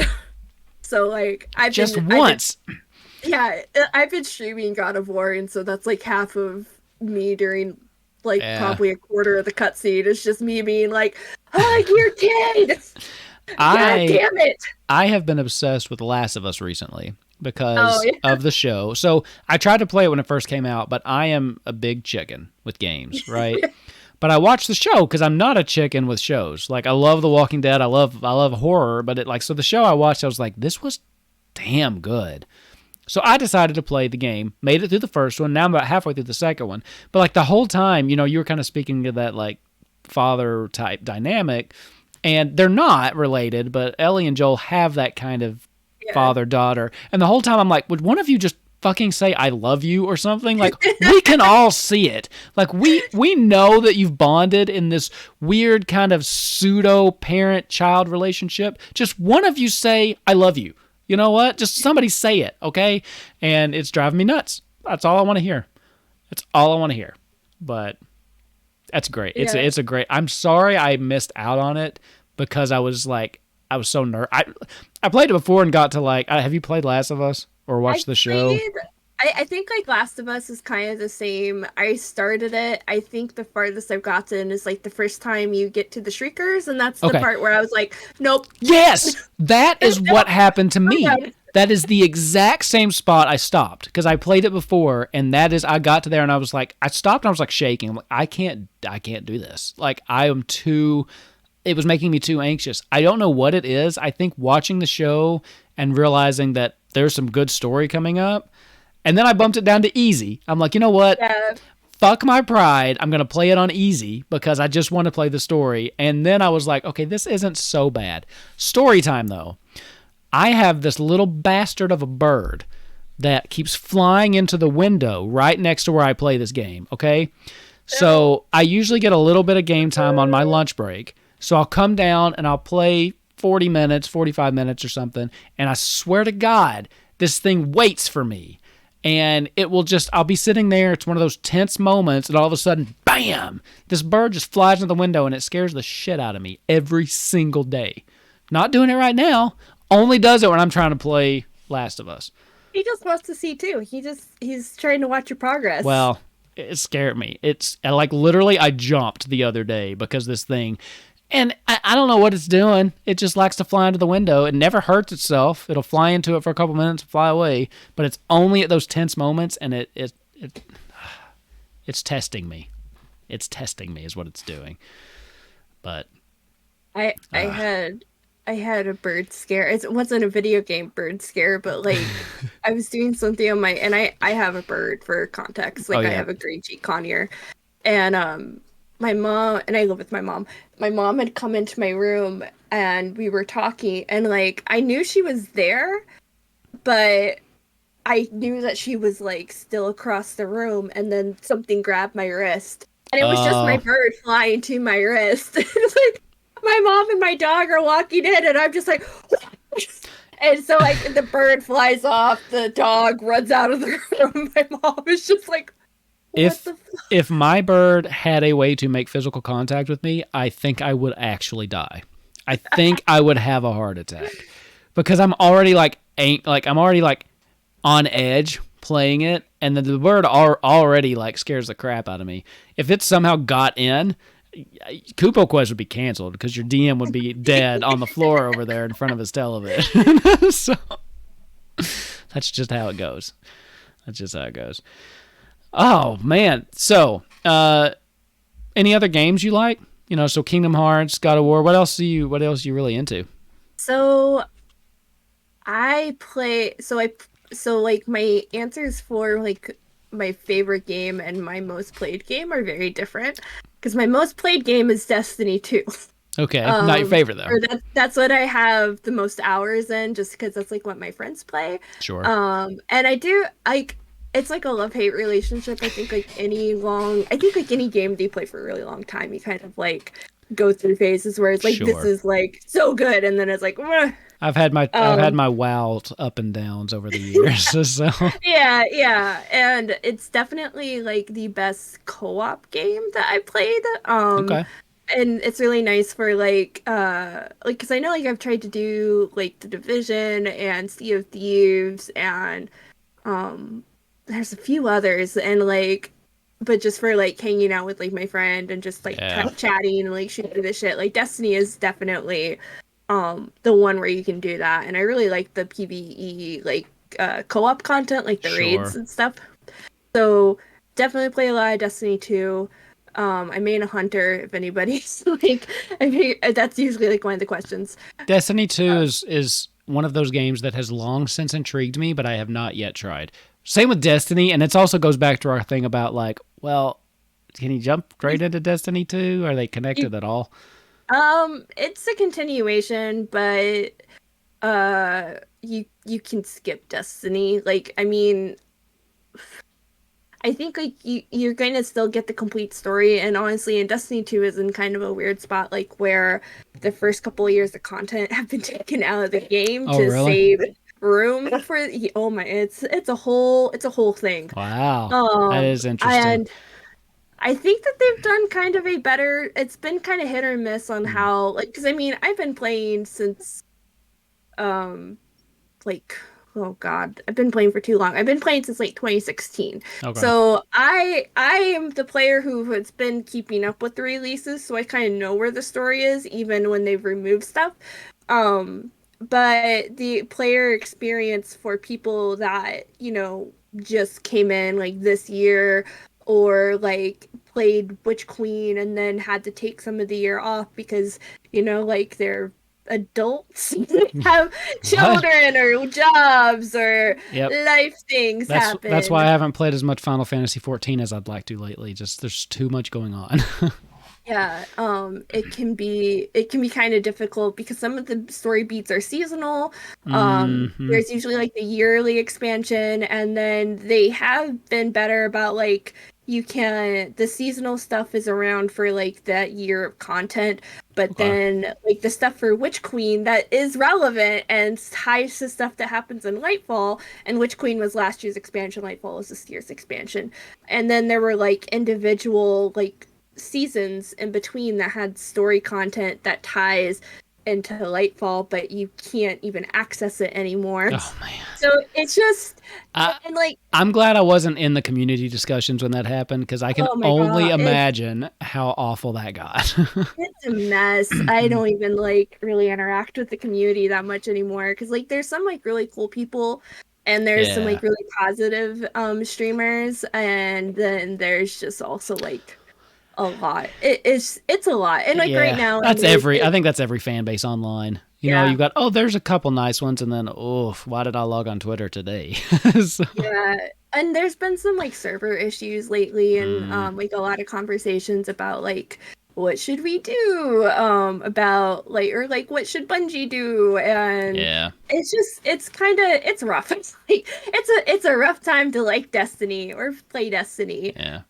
So, I've been streaming God of War, and so that's half of me during probably a quarter of the cutscene. It's just me being hug your kid. God damn it. I have been obsessed with Last of Us recently because of the show. So I tried to play it when it first came out, but I am a big chicken with games, right? But I watched the show because I'm not a chicken with shows. I love The Walking Dead. I love horror, but so the show I watched, I was like, this was damn good. So I decided to play the game, made it through the first one. Now I'm about halfway through the second one. But the whole time, you were kind of speaking to that father type dynamic, and they're not related, but Ellie and Joel have that kind of father-daughter. And the whole time I'm like, would one of you just fucking say I love you or something? We can all see it. We know that you've bonded in this weird kind of pseudo parent-child relationship. Just one of you say I love you. You know what? Just somebody say it, okay? And it's driving me nuts. That's all I want to hear. That's all I want to hear. But that's great. Yeah. It's a great. I'm sorry I missed out on it because I was so nervous. I played it before and got to have you played Last of Us or watched the show? I think like Last of Us is kind of the same. I started it. I think the farthest I've gotten is like the first time you get to the Shriekers, and that's the Okay. part where I was like, nope. Yes, that is what Nope. happened to me. Okay. That is the exact same spot I stopped because I played it before, and that is I got to there and I was like, I stopped and I was like shaking. I'm like, I can't do this. Like I am too. It was making me too anxious. I don't know what it is. I think watching the show and realizing that there's some good story coming up, and then I bumped it down to easy. I'm like, you know what? Yeah. Fuck my pride. I'm going to play it on easy because I just want to play the story. And then I was like, okay, this isn't so bad. Story time, though. I have this little bastard of a bird that keeps flying into the window right next to where I play this game, okay? So I usually get a little bit of game time on my lunch break. So I'll come down and I'll play 40 minutes, 45 minutes or something. And I swear to God, this thing waits for me. And it will just, I'll be sitting there. It's one of those tense moments. And all of a sudden, bam, this bird just flies into the window and it scares the shit out of me every single day. Not doing it right now. Only does it when I'm trying to play Last of Us. He just wants to see too. He's trying to watch your progress. Well, it scared me. It's like literally I jumped the other day because this thing, and I don't know what it's doing. It just likes to fly into the window. It never hurts itself. It'll fly into it for a couple minutes and fly away, but it's only at those tense moments, and it's testing me. It's testing me is what it's doing. But I had a bird scare. It wasn't a video game bird scare, but like I was doing something on my, and I have a bird for context. Like I have a green cheek conure, and my mom, and I live with my mom. My mom had come into my room and we were talking, and like I knew she was there, but I knew that she was like still across the room, and then something grabbed my wrist, and it was just my bird flying to my wrist. It's like my mom and my dog are walking in, and I'm just like, and so like the bird flies off, the dog runs out of the room. My mom is just like, if my bird had a way to make physical contact with me, I think I would actually die. I think I would have a heart attack because I'm already I'm already on edge playing it, and then the bird already like scares the crap out of me. If it somehow got in, Kupo Quest would be canceled because your DM would be dead on the floor over there in front of his television. So that's just how it goes. Oh man. So, any other games you like? You know, so Kingdom Hearts, God of War. What else are you really into? So I play. So like my answers for like my favorite game and my most played game are very different because my most played game is Destiny 2. Okay, not your favorite though. Or that's what I have the most hours in, just because that's like what my friends play. Sure. And I do like it's like a love-hate relationship. I think like any game that you play for a really long time, you kind of like go through phases where it's like this is like so good, and then it's like I've had my WoW up and downs over the years. So yeah, and it's definitely like the best co-op game that I played. Okay. And it's really nice for like because I know like I've tried to do like The Division and Sea of Thieves and there's a few others, and like but just for like hanging out with like my friend and just like chatting and like shooting the shit, like Destiny is definitely the one where you can do that. And I really like the PvE like co-op content, like the raids and stuff. So definitely play a lot of Destiny 2. I main a hunter if anybody's like I mean that's usually like one of the questions. Destiny 2 is one of those games that has long since intrigued me, but I have not yet tried. Same with Destiny, and it also goes back to our thing about like, well, can you jump right into Destiny 2? Are they connected at all? It's a continuation, but you can skip Destiny. Like, I mean, I think like you're going to still get the complete story, and honestly, and Destiny 2 is in kind of a weird spot, like where the first couple of years of content have been taken out of the game to save room for it's a whole thing. Wow, that is interesting. And I think that they've done kind of a better. It's been kind of hit or miss on how, like, because I mean, I've been playing since, like oh God, I've been playing for too long. I've been playing since like 2016. Okay. So I am the player who has been keeping up with the releases, so I kind of know where the story is, even when they've removed stuff. But the player experience for people that, just came in like this year or like played Witch Queen and then had to take some of the year off because, like they're adults have What? children or jobs or Yep. life things happen. That's why I haven't played as much Final Fantasy 14 as I'd like to lately. Just there's too much going on. Yeah, it can be kind of difficult because some of the story beats are seasonal. Mhm. There's usually like the yearly expansion, and then they have been better about like the seasonal stuff is around for like that year of content, but Okay. then like the stuff for Witch Queen that is relevant and ties to stuff that happens in Lightfall, and Witch Queen was last year's expansion, Lightfall was this year's expansion. And then there were like individual like seasons in between that had story content that ties into Lightfall, but you can't even access it anymore. Oh man. So it's just I, and like I'm glad I wasn't in the community discussions when that happened because I can oh my only god, imagine how awful that got. it's a mess. I don't even like really interact with the community that much anymore because like there's some like really cool people and there's some Yeah. like really positive streamers, and then there's just also like a lot. It's a lot. And like right Yeah. now, I That's mean, I think that's every fan base online. yeah. You've got, oh, there's a couple nice ones, and then, oh, why did I log on Twitter today? So, Yeah, and there's been some like server issues lately, and mm, like a lot of conversations about like what should we do about like or like what should Bungie do, and yeah. it's rough. It's like it's a rough time to like Destiny or play Destiny. Yeah.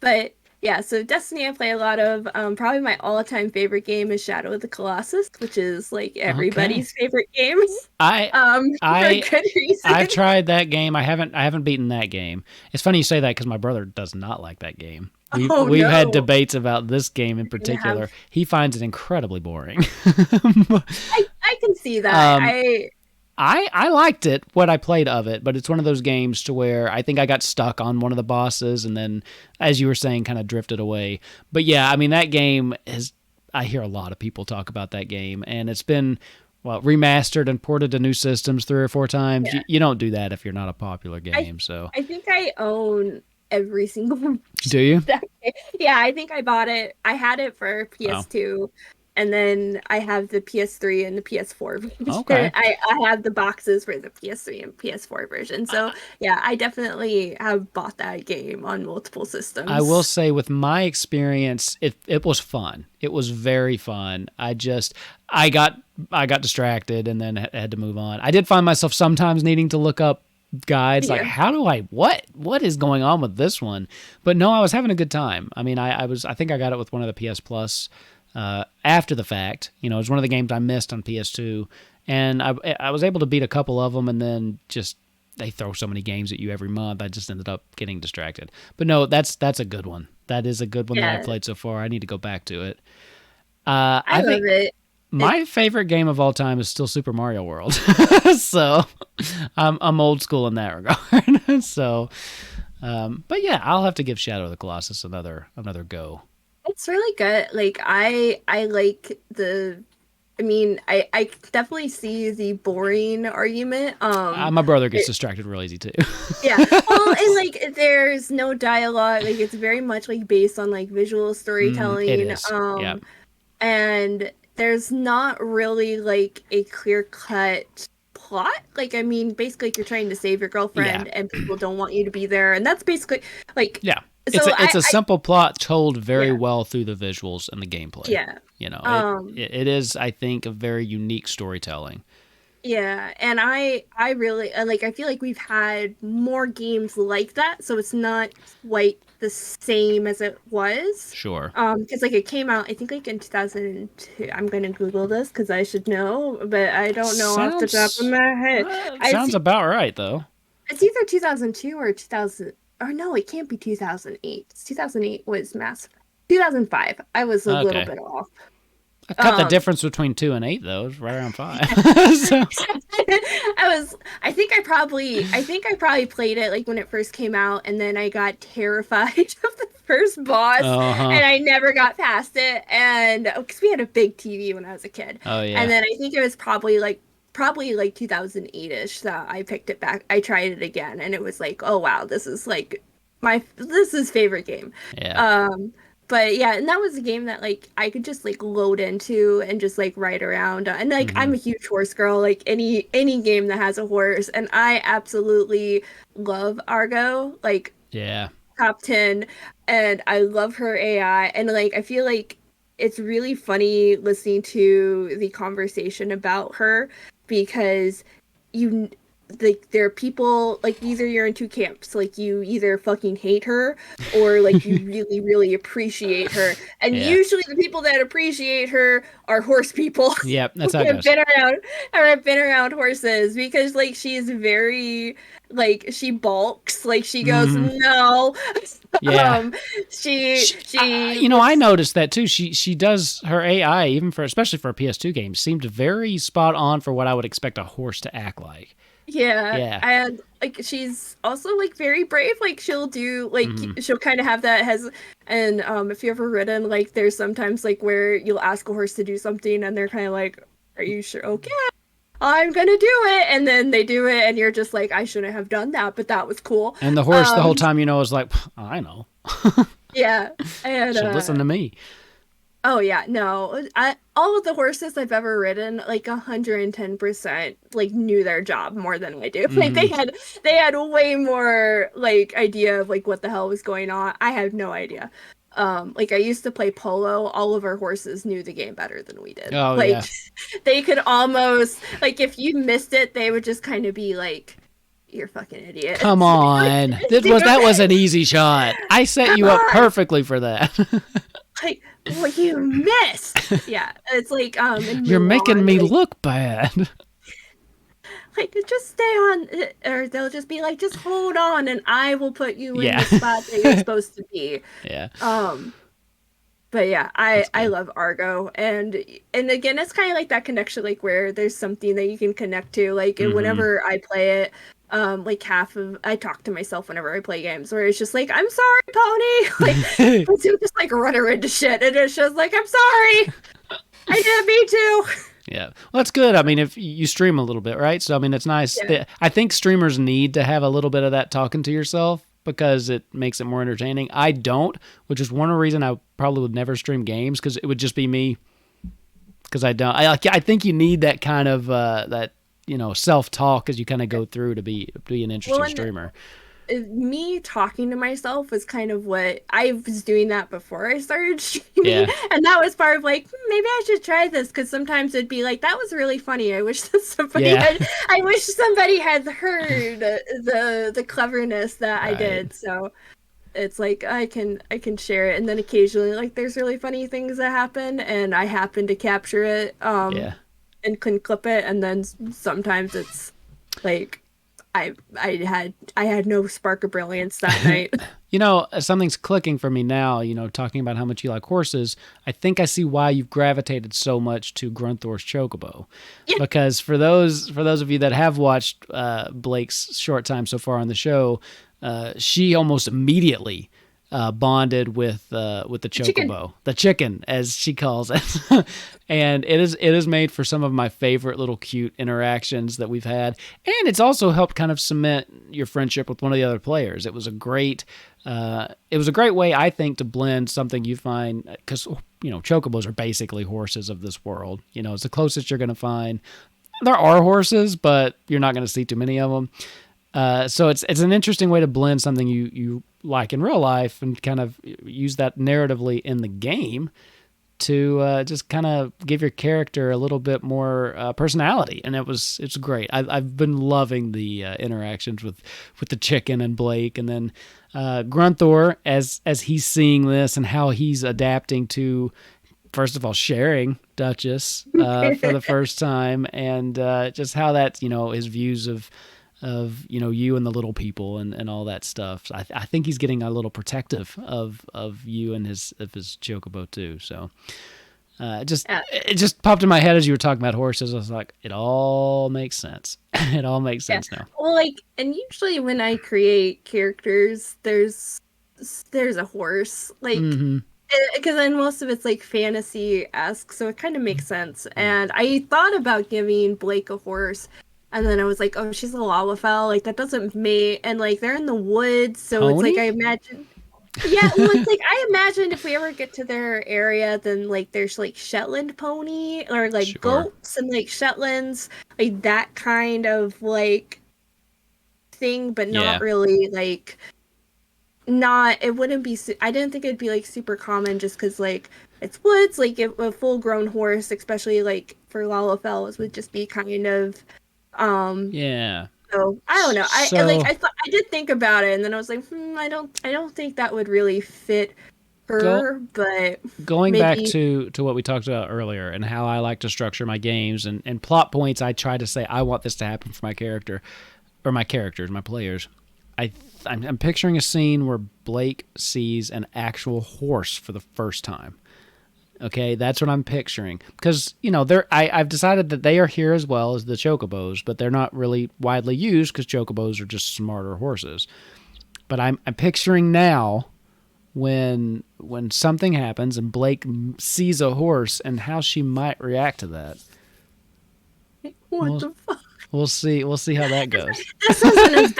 But yeah, so Destiny I play a lot of. Probably my all-time favorite game is Shadow of the Colossus, which is like Okay. everybody's favorite game. I For I good reason. I've tried that game. I haven't beaten that game. It's funny you say that because my brother does not like that game. Oh We've had no. debates about this game in You particular. have He finds it incredibly boring. I can see that. um, I liked it, what I played of it, but it's one of those games to where I think I got stuck on one of the bosses and then, as you were saying, kind of drifted away. But yeah, I mean, that game is, I hear a lot of people talk about that game, and it's been, well, remastered and ported to new systems 3 or 4 times. Yeah. You don't do that if you're not a popular I game, so. I think I own every single Do you? that game. Yeah, I think I bought it. I had it for Oh, PS2, and then I have the PS3 and the PS4 version. okay. I have the boxes for the PS3 and PS4 version. So yeah, I definitely have bought that game on multiple I will systems. say, with my experience, it was fun. It was very fun. I got distracted and then had to move on. I did find myself sometimes needing to look up guides like, Yeah. how do I what is going on with this one? But no, I was having a good time. I mean, I think I got it with one of the PS Plus after the fact. It was one of the games I missed on PS2, and I was able to beat a couple of them, and then just they throw so many games at you every month. I just ended up getting distracted. But no, that's a good one. That is a good one that I Yeah, played so far. I need to go back to it. I I love think it. It my favorite game of all time is still Super Mario World. So I'm old school in that regard. So, but yeah, I'll have to give Shadow of the Colossus another go. It's really good. Like I like the I mean, I definitely see the boring argument. My brother gets distracted real easy too. Yeah. Well, and like there's no dialogue. Like it's very much like based on like visual It storytelling. is. Yeah. And there's not really like a clear cut plot. Like I mean, basically like, you're trying to save your Yeah. girlfriend and people don't want you to be there. And that's basically like Yeah. so It's a simple plot told very yeah. well through the visuals and the gameplay. Yeah. It it is, I think, a very unique storytelling. Yeah, and I really like I feel like we've had more games like that, so it's not quite the same as it was. Sure. Because like it came out I think like in 2002. I'm gonna Google this because I should know, but I don't know off the top of Sounds my head. I sounds about right though. it's either 2002 or 2000 or no, it can't be 2008. 2008 was Mass 2005. I was a little Okay. bit off. I cut the Um difference between 2 and 8 though. It's right around 5. So I I think I probably played it like when it first came out, and then I got terrified of the first boss, Uh-huh. and I never got past it. And because we had a big TV when I was a kid, Oh and yeah. then I think it was probably like 2008ish that I picked it back. I tried it again, and it was like, oh wow, this is like this is favorite game. Yeah. But yeah, and that was a game that like I could just like load into and just like ride around. And like Hmm. I'm a huge horse girl, like any game that has a horse, and I absolutely love Argo, like Yeah. top 10, and I love her AI, and like I feel like it's really funny listening to the conversation about her because you like there are people like either you're in two camps, like you either fucking hate her or like you really really appreciate her, and Yeah. usually the people that appreciate her are horse people Yep. who That's how it have goes. been around or have been around horses because like she's very like she balks, like she goes Hmm. no. Yeah. um she You know, I looks, noticed that too. She does her AI, even for especially for a PS2 game, seemed very spot on for what I would expect a horse to act like. yeah, Yeah. and like she's also like very brave, like she'll do like Hmm. she'll kind of have that has, and if you ever ridden, like there's sometimes like where you'll ask a horse to do something and they're kind of like, are you sure? Okay, I'm gonna do it, and then they do it and you're just like, I shouldn't have done that, but that was cool. And the horse the whole time, you know, was like, I know. Yeah, and Should listen to me. oh yeah, no. I all of the horses I've ever ridden, like 110%, like knew their job more than I do. Like Hmm. they had way more like idea of like what the hell was going on. I had no idea. Like I used to play polo, all of our horses knew the game better than we did. Oh Like yeah. they could almost like if you missed it, they would just kind of be like, you're a fucking idiot. Come on. That was an easy shot. I set Come you up on. perfectly for that. Like, well, you missed. Yeah, it's like in You're making Mulan, me like look bad. just stay on, or they'll just be like, just hold on, and I will put you in Yeah. the spot that you're supposed to be. Yeah. Um, but yeah, That's I good. love Argo, and again, it's kind of like that connection, like where there's something that you can connect to. Like, and Hmm. whenever I play it, like half of I talk to myself whenever I play games, where it's just like, I'm sorry, Pony, like. But you just like run her into shit, and it's just like, I'm sorry, I didn't mean to. Yeah. Well, that's good. I mean, if you stream a little bit, right? So, I mean, it's nice. Yeah. I think streamers need to have a little bit of that talking to yourself because it makes it more entertaining. I don't, which is one reason I probably would never stream games because it would just be me because I don't. I think you need that kind of that self-talk as you kind of go through to be an Well, interesting and streamer. me talking to myself was kind of what I was doing that before I started streaming, Yeah. and that was part of like, maybe I should try this because sometimes it'd be like, that was really funny. I wish that somebody Yeah. had. I wish somebody had heard the cleverness that I Right. did. So it's like I can share it, and then occasionally like there's really funny things that happen, and I happen to capture it Yeah. and can clip it, and then sometimes it's like I had no spark of brilliance that night. Something's clicking for me now, talking about how much you like horses. I think I see why you've gravitated so much to Grunthor's Chocobo. Yeah. Because for those of you that have watched Blake's short time so far on the show, she almost immediately bonded with the Chicken. chocobo, the chicken as she calls it, and it is made for some of my favorite little cute interactions that we've had, and it's also helped kind of cement your friendship with one of the other players. It was a great way, I think, to blend something you find because chocobos are basically horses of this world. It's the closest you're going to find. There are horses, but you're not going to see too many of them. So it's an interesting way to blend something you like in real life and kind of use that narratively in the game to just kind of give your character a little bit more personality. And it's great. I've been loving the interactions with the chicken and Blake, and then Grunthor as he's seeing this and how he's adapting to, first of all, sharing Duchess for the first time, and just how that's his views of you and the little people and all that stuff. So I think he's getting a little protective of you and his chocobo too. So It just popped in my head as you were talking about horses. I was like, it all makes sense. It all makes sense now. Well, like, and usually when I create characters, there's a horse, like, because then most of it's like fantasy-esque, so it kind of makes sense. And I thought about giving Blake a horse, and then I was like, oh, she's a Lalafell, like that doesn't mate, and like they're in the woods, so Pony? It's like I imagine. Yeah, well, it's like I imagined if we ever get to their area, then like there's like Shetland pony or like goats and like Shetlands, like that kind of like thing, but not really like it wouldn't be. I didn't think it'd be like super common just because like it's woods. Like if a full grown horse, especially like for Lalafells, would just be kind of yeah. So I don't know. I did think about it, and then I was like, I don't think that would really fit her. But going back to what we talked about earlier and how I like to structure my games and plot points, I try to say I want this to happen for my character or my characters, my players. I'm picturing a scene where Blake sees an actual horse for the first time. Okay, that's what I'm picturing. Because, I've decided that they are here as well as the chocobos, but they're not really widely used because chocobos are just smarter horses. But I'm picturing now when something happens and Blake sees a horse and how she might react to that. What the fuck? We'll see how that goes. This isn't as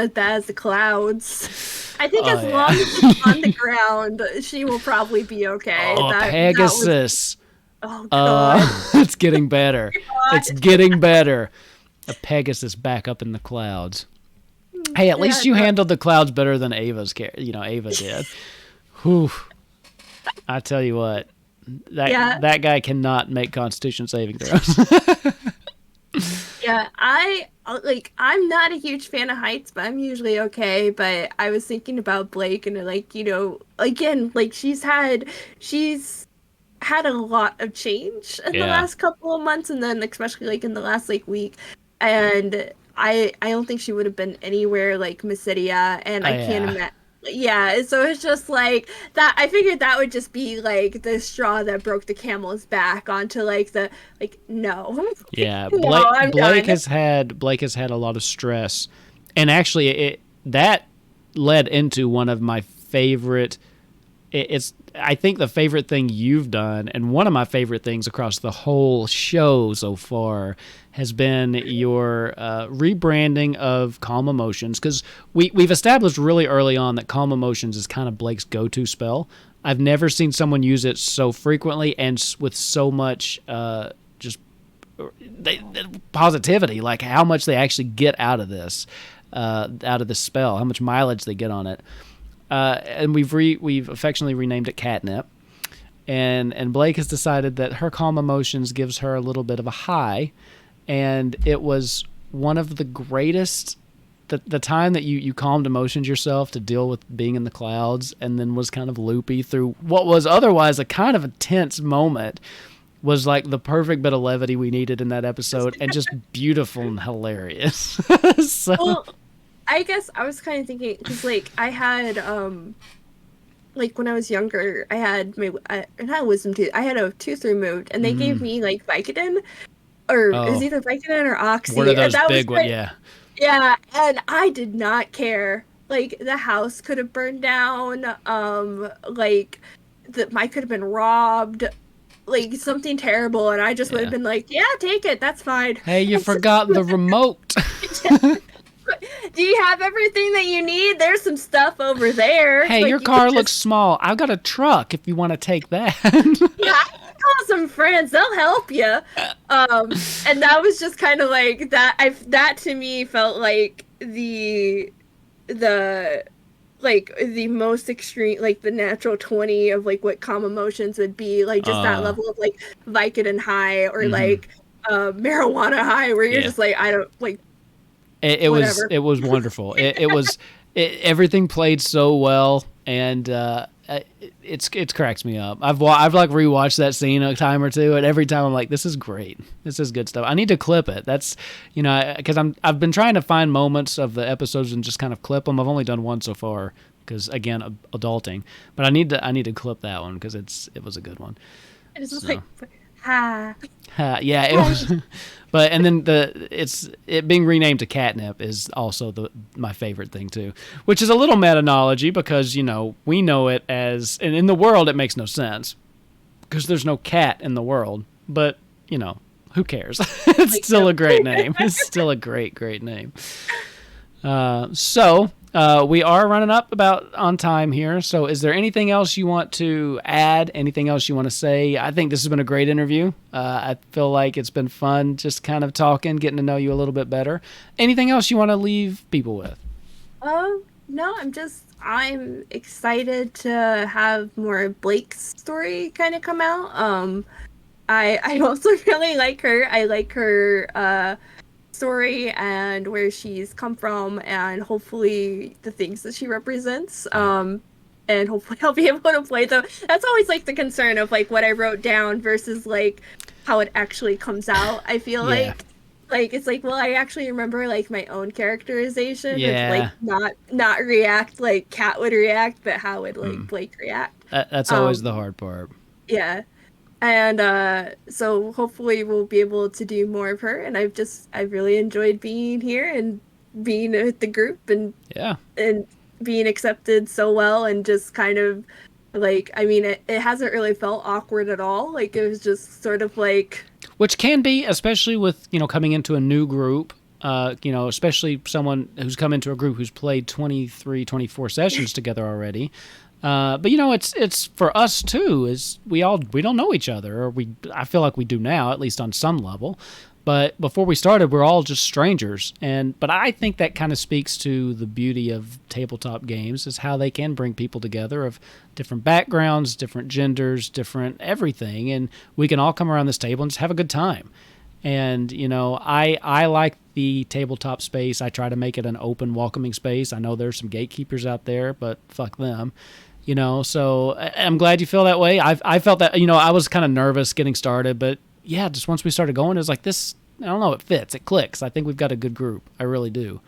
bad as the clouds. I think as long as she's on the ground, she will probably be okay. Oh, Pegasus. Oh, God. It's getting better. It's getting better. A Pegasus back up in the clouds. Hey, at least you handled the clouds better than Ava did. Whew. I tell you what, that guy cannot make Constitution saving throws. Yeah, I'm not a huge fan of heights, but I'm usually okay. But I was thinking about Blake and again, like she's had a lot of change in the last couple of months, and then especially like in the last like week, and I don't think she would have been anywhere like Mysidia, and I can't imagine. Yeah, so it's just like that. I figured that would just be like the straw that broke the camel's back onto like no. Yeah, Blake has had a lot of stress, and actually that led into one of my favorite. I think the favorite thing you've done, and one of my favorite things across the whole show so far, has been your rebranding of Calm Emotions. Because we've established really early on that Calm Emotions is kind of Blake's go-to spell. I've never seen someone use it so frequently and with so much positivity, like how much they actually get out of this spell, how much mileage they get on it. And we've affectionately renamed it Catnip, and Blake has decided that her Calm Emotions gives her a little bit of a high, and it was one of the greatest. The time that you calmed emotions yourself to deal with being in the clouds, and then was kind of loopy through what was otherwise a kind of a tense moment, was like the perfect bit of levity we needed in that episode, and just beautiful and hilarious. Well, I guess I was kind of thinking, because like I had like when I was younger, I had not wisdom tooth. I had a tooth removed, and they gave me like Vicodin, or it was either Vicodin or Oxy. One of those big ones, yeah. Yeah, and I did not care. Like the house could have burned down. Like I could have been robbed. Like something terrible, and I just would have been like, "Yeah, take it. That's fine." Hey, you forgot the remote. Do you have everything that you need? There's some stuff over there. Hey, your car looks small. I've got a truck if you want to take that. Yeah, I can call some friends. They'll help you. And that was just kind of like that. That to me felt like the most extreme, like the natural 20 of like what Calm Emotions would be, like just that level of like Vicodin high or like marijuana high, where you're just like, I don't like. It was wonderful. Everything played so well, and it cracks me up. I've like rewatched that scene a time or two, and every time I'm like, this is great. This is good stuff. I need to clip it. That's because I've been trying to find moments of the episodes and just kind of clip them. I've only done one so far because again, adulting. But I need to clip that one because it was a good one. And it's just So. like, ha. Yeah, it was, but and then it being renamed to catnip is also my favorite thing too, which is a little meta-nology because we know it as, and in the world it makes no sense because there's no cat in the world, but who cares? It's still a great name. It's still a great name. So we are running up about on time here. So is there anything else you want to add? Anything else you want to say? I think this has been a great interview. I feel like it's been fun just kind of talking, getting to know you a little bit better. Anything else you want to leave people with? No, I'm excited to have more Blake's story kind of come out. I also really like her. I like her story and where she's come from, and hopefully the things that she represents. And hopefully I'll be able to play them. That's always like the concern of like what I wrote down versus like how it actually comes out. I feel like it's like, well, I actually remember like my own characterization of like not react like Kat would react, but how would like Blake react. That's always the hard part. Yeah. And so hopefully we'll be able to do more of her. And I've really enjoyed being here and being with the group and being accepted so well, and just kind of like, I mean, it hasn't really felt awkward at all. Like it was just sort of like, which can be, especially with coming into a new group. Especially someone who's come into a group who's played 23, 24 sessions together already. But it's for us too. Is we don't know each other, or I feel like we do now, at least on some level. But before we started, we're all just strangers. But I think that kind of speaks to the beauty of tabletop games, is how they can bring people together of different backgrounds, different genders, different everything, and we can all come around this table and just have a good time. And I like the tabletop space. I try to make it an open, welcoming space. I know there's some gatekeepers out there, but fuck them. So I'm glad you feel that way. I felt that, I was kind of nervous getting started, but yeah, just once we started going, it was like this, I don't know, it fits, it clicks. I think we've got a good group. I really do.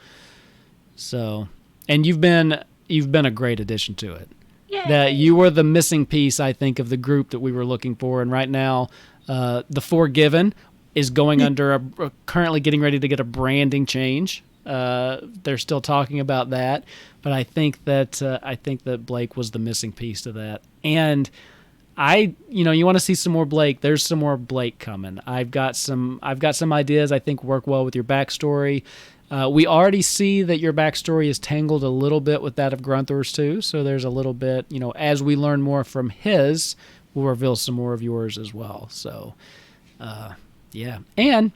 So, and you've been a great addition to it. yeah. That you were the missing piece, I think, of the group that we were looking for. And right now, the Forgiven is going under currently getting ready to get a branding change. They're still talking about that, but I think that Blake was the missing piece to that. And you want to see some more Blake. There's some more Blake coming. I've got some ideas I think work well with your backstory. We already see that your backstory is tangled a little bit with that of Grunthor's too. So there's a little bit, as we learn more from his, we'll reveal some more of yours as well. So, yeah. And,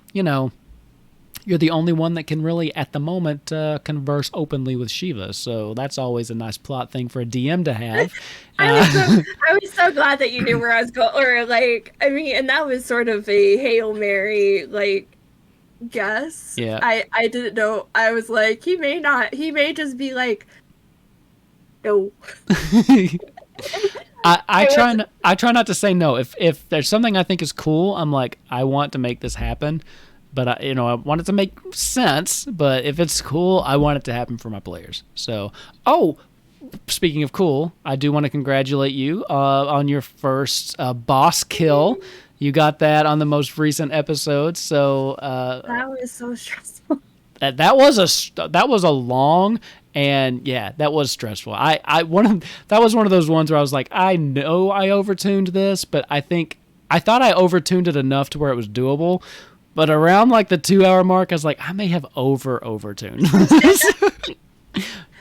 you're the only one that can really, at the moment, converse openly with Shiva. So that's always a nice plot thing for a DM to have. I was so glad that you knew where I was going. Or like, I mean, and that was sort of a Hail Mary, like, guess. Yeah. I didn't know. I was like, he may just be like, no. I try not to say no. If there's something I think is cool, I'm like, I want to make this happen. But I want it to make sense. But if it's cool, I want it to happen for my players. So, speaking of cool, I do want to congratulate you on your first boss kill. You got that on the most recent episode. So that was so stressful. That was a long, and yeah, that was stressful. That was one of those ones where I was like, I know I overtuned this, but I thought I overtuned it enough to where it was doable. But around like the 2-hour mark, I was like, I may have overtuned.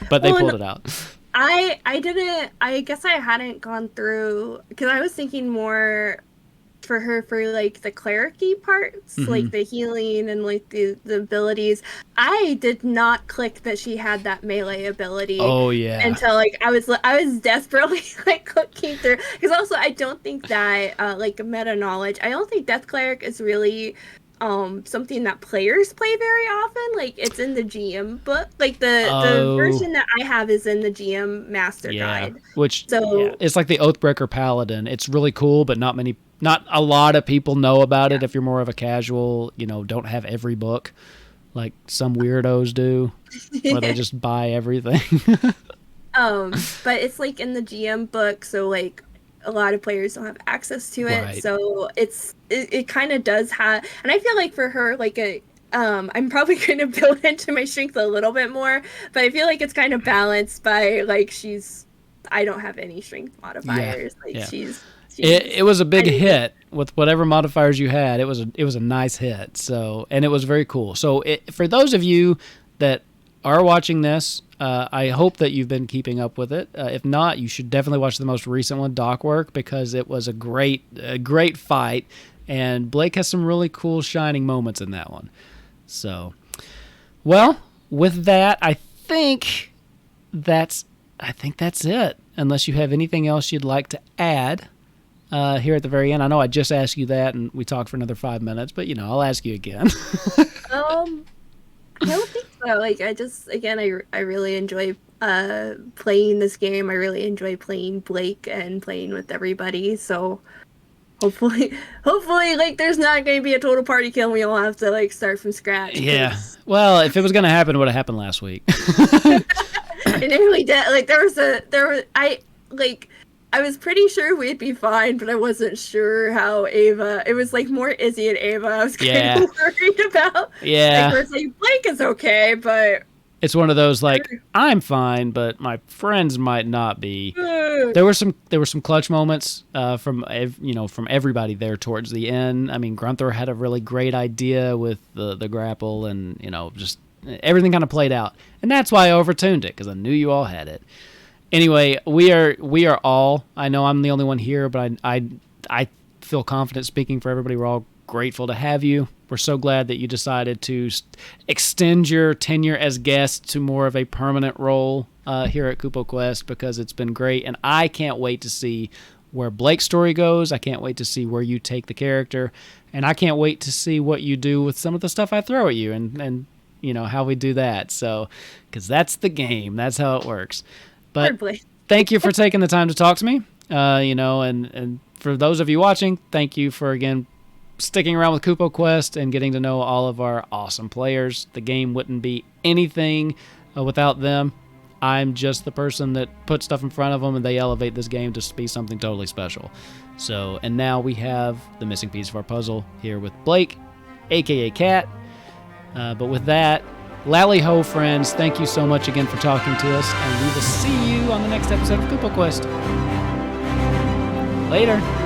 But they pulled it out. I guess I hadn't gone through, because I was thinking more for her for like the cleric-y parts, like the healing and like the abilities. I did not click that she had that melee ability. Oh yeah. Until like I was desperately like clicking through, because also I don't think that like meta knowledge, I don't think Death Cleric is really something that players play very often. Like it's in the GM book, like the version that I have is in the GM master guide, which it's like the Oathbreaker Paladin. It's really cool, but not a lot of people know about it. If you're more of a casual, don't have every book like some weirdos do, where they just buy everything. But it's like in the GM book, so like a lot of players don't have access to it. Right. So it kind of does have, and I feel like for her, like I'm probably going to build into my strength a little bit more, but I feel like it's kind of balanced by like I don't have any strength modifiers. It was a big hit with whatever modifiers you had. It was a nice hit. So, and it was very cool. So for those of you that are watching this, I hope that you've been keeping up with it. If not, you should definitely watch the most recent one, Dockwork, because it was a great fight, and Blake has some really cool shining moments in that one. So, well, with that, I think that's it. Unless you have anything else you'd like to add here at the very end. I know I just asked you that, and we talked for another 5 minutes, but I'll ask you again. I don't think so. Like, I really enjoy playing this game. I really enjoy playing Blake and playing with everybody. So hopefully, like, there's not going to be a total party kill and we all have to, like, start from scratch. Yeah. Well, if it was going to happen, it would have happened last week. It really did. Like, I was pretty sure we'd be fine, but I wasn't sure how Ava. It was like more Izzy and Ava. I was kind of worried about. Yeah. Like, Blake is okay, but it's one of those like I'm fine, but my friends might not be. There were some clutch moments from everybody there towards the end. I mean, Grunther had a really great idea with the grapple, and just everything kind of played out, and that's why I overtuned it because I knew you all had it. Anyway, we are all, I know I'm the only one here, but I feel confident speaking for everybody. We're all grateful to have you. We're so glad that you decided to extend your tenure as guest to more of a permanent role here at Kupo Quest, because it's been great. And I can't wait to see where Blake's story goes. I can't wait to see where you take the character. And I can't wait to see what you do with some of the stuff I throw at you and how we do that. So, because that's the game. That's how it works. But thank you for taking the time to talk to me, and for those of you watching, thank you for, again, sticking around with Kupo Quest and getting to know all of our awesome players. The game wouldn't be anything without them. I'm just the person that puts stuff in front of them, and they elevate this game to be something totally special. So, and now we have the missing piece of our puzzle here with Blake, a.k.a. Cat. But with that, Lally ho, friends, thank you so much again for talking to us, and we will see you on the next episode of Kupo Quest. Later.